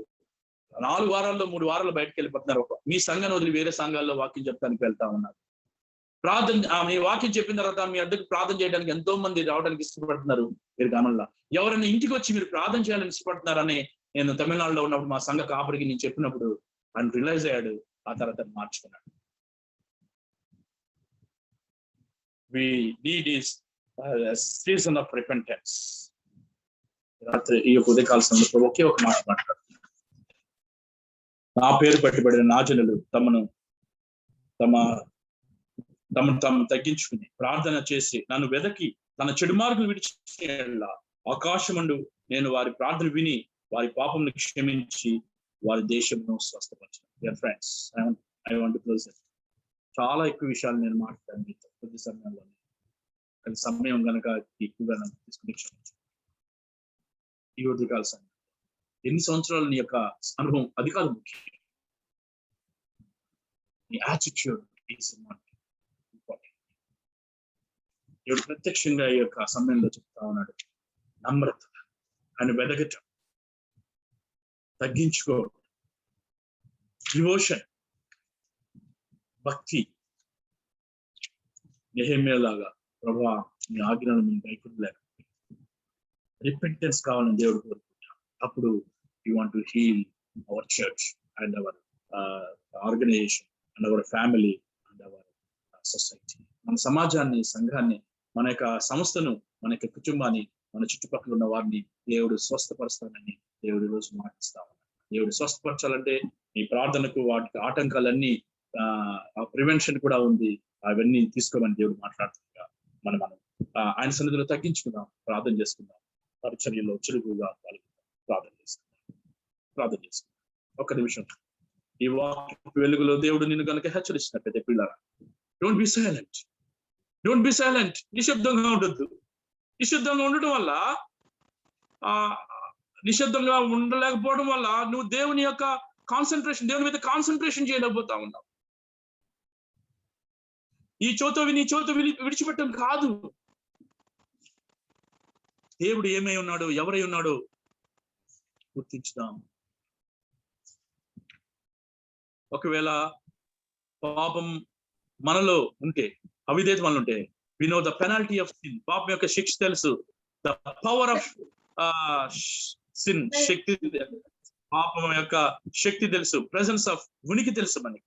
4 వారాల్లో 3 వారాలు బయటకు వెళ్ళిపోతున్నారు, మీ సంఘాన్ని వదిలి వేరే సంఘాల్లో వాక్యం చెప్తానికి వెళ్తా ఉన్నారు. మీ వాక్యం చెప్పిన తర్వాత మీ అడ్డుకు ప్రార్థన చేయడానికి ఎంతో మంది రావడానికి ఇష్టపడుతున్నారు. మీరు గమనంలో ఎవరైనా ఇంటికి వచ్చి మీరు ప్రార్థన చేయాలని ఇష్టపడుతున్నారని నేను తమిళనాడులో ఉన్నప్పుడు మా సంఘ కాపరికి నేను చెప్పినప్పుడు ఆయన రియలైజ్ అయ్యాడు. ఆ తర్వాత మార్చుకున్నాడు. We need is a season of repentance. రాత్రి ఈ ఉదయకాల సమయంలో ఒకే ఒక మాట మాట్లాడు. నా పేరు పట్టుబడిన నా జనులు తమను తగ్గించుకుని ప్రార్థన చేసి నన్ను వెదకి తన చెడు మార్గం విడిచి ఆకాశమండు నేను వారి ప్రార్థన విని వారి పాపంను క్షమించి వారి దేశంను స్వస్థపరచాను. Friends, I want to close. చాలా ఎక్కువ విషయాలు నేను మాట్లాడాను మీతో కొద్ది సమయంలో, కానీ సమయం కనుక ఎక్కువగా తీసుకుని క్షమించు. ఈ ఉదయకాల సమయం ఎన్ని సంవత్సరాలు నీ యొక్క అనుభవం అది కాదు ముఖ్యం, నీ యాటిట్యూడ్ ఈస్ ఇంపార్టెంట్. దేవుడు ప్రత్యక్షంగా ఈ యొక్క సమయంలో చెప్తా ఉన్నాడు, నమ్రత, ఆయన వెదగటం, తగ్గించుకో, డివోషన్, భక్తి. నెహెమ్యాలాగా ప్రభువా నీ ఆజ్ఞలను మేము గైకొనలేక రిపెంటెన్స్ కావాలని దేవుడు కోరుకుంటాం. అప్పుడు you want to heal our church and our organisation and our family and our society. మన సమాజాన్ని, సంఘాన్ని, మన యొక్క సంస్థను, మన యొక్క కుటుంబాన్ని, మన చుట్టుపక్కల ఉన్న వారిని దేవుడు స్వస్థపరుస్తానని దేవుడు ఈరోజు మాటిస్తా ఉన్నాడు. దేవుడు స్వస్థపరచాలంటే ఈ ప్రార్థనకు వాటికి ఆటంకాలన్నీ ప్రివెన్షన్ కూడా ఉంది, అవన్నీ తీసుకోమని దేవుడు మాట్లాడుతుండగా మనం ఆయన సన్నిధిలో తగ్గించుకుందాం, ప్రార్థన చేసుకుందాం, పరిచర్యలో చురుకుగా ప్రార్థన చేసుకుందాం. ఒక్క నిమిషం. ఈ వాక్య వెలుగులో దేవుడు నిన్ను కనుక హెచ్చరిస్తున్నట్లయితే పిల్లరా, డోంట్ బి సైలెంట్. నిశ్శబ్దంగా ఉండొద్దు. నిశ్శబ్దంగా ఉండటం వల్ల నిశ్శబ్దంగా ఉండలేకపోవడం వల్ల నువ్వు దేవుని యొక్క దేవుని మీద కాన్సన్ట్రేషన్ చేయలేకపోతా ఉన్నావు. ఈ చోతో విడిచిపెట్టడం కాదు. దేవుడు ఏమై ఉన్నాడు, ఎవరై ఉన్నాడో గుర్తించుదాం. ఒకవేళ పాపం మనలో ఉంటే, అవిధేయత మనలో ఉంటే, we know the penalty of sin. పాపం యొక్క శిక్ష తెలుసు. ద పవర్ ఆఫ్ సిన్, శక్తి, పాపం యొక్క శక్తి తెలుసు. ప్రెసెన్స్ ఆఫ్ ఉనికి తెలుసు మనకి.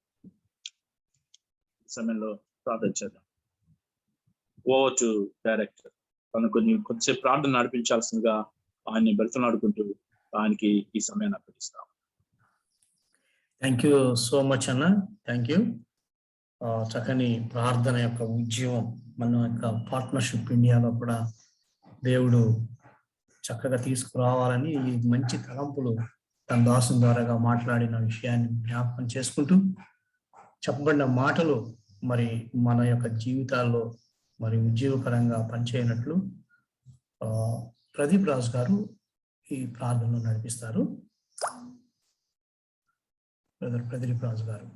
సమయంలో ప్రార్థన చేద్దాం. Over to director. తనకు కొద్దిసేపు ప్రార్థన నడిపించాల్సిందిగా ఆయన్ని బ్రతిమలాడుకుంటూ ఆయనకి ఈ సమయాన్ని అప్పగిస్తాం. థ్యాంక్ యూ సో మచ్ అన్న. Thank you. చక్కని ప్రార్థన యొక్క ఉద్యమం మన యొక్క పార్ట్నర్షిప్ ఇండియాలో కూడా దేవుడు చక్కగా తీసుకురావాలని ఈ మంచి తలంపులు తన దాసుని ద్వారాగా మాట్లాడిన విషయాన్ని జ్ఞాపకం చేసుకుంటూ, చెప్పబడిన మాటలు మరి మన యొక్క జీవితాల్లో మరి ఉద్యోగకరంగా పనిచేయనట్లు ప్రదీప్ రాజు గారు ఈ ప్రార్థనను నడిపిస్తారు. బ్రదర్ ప్రదీప్ రాజు గారు.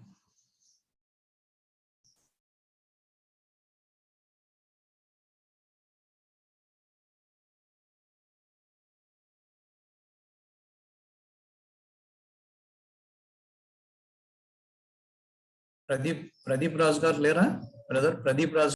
ప్రదీప్ రాజు గారు లేరా? బ్రదర్ ప్రదీప్ రాజు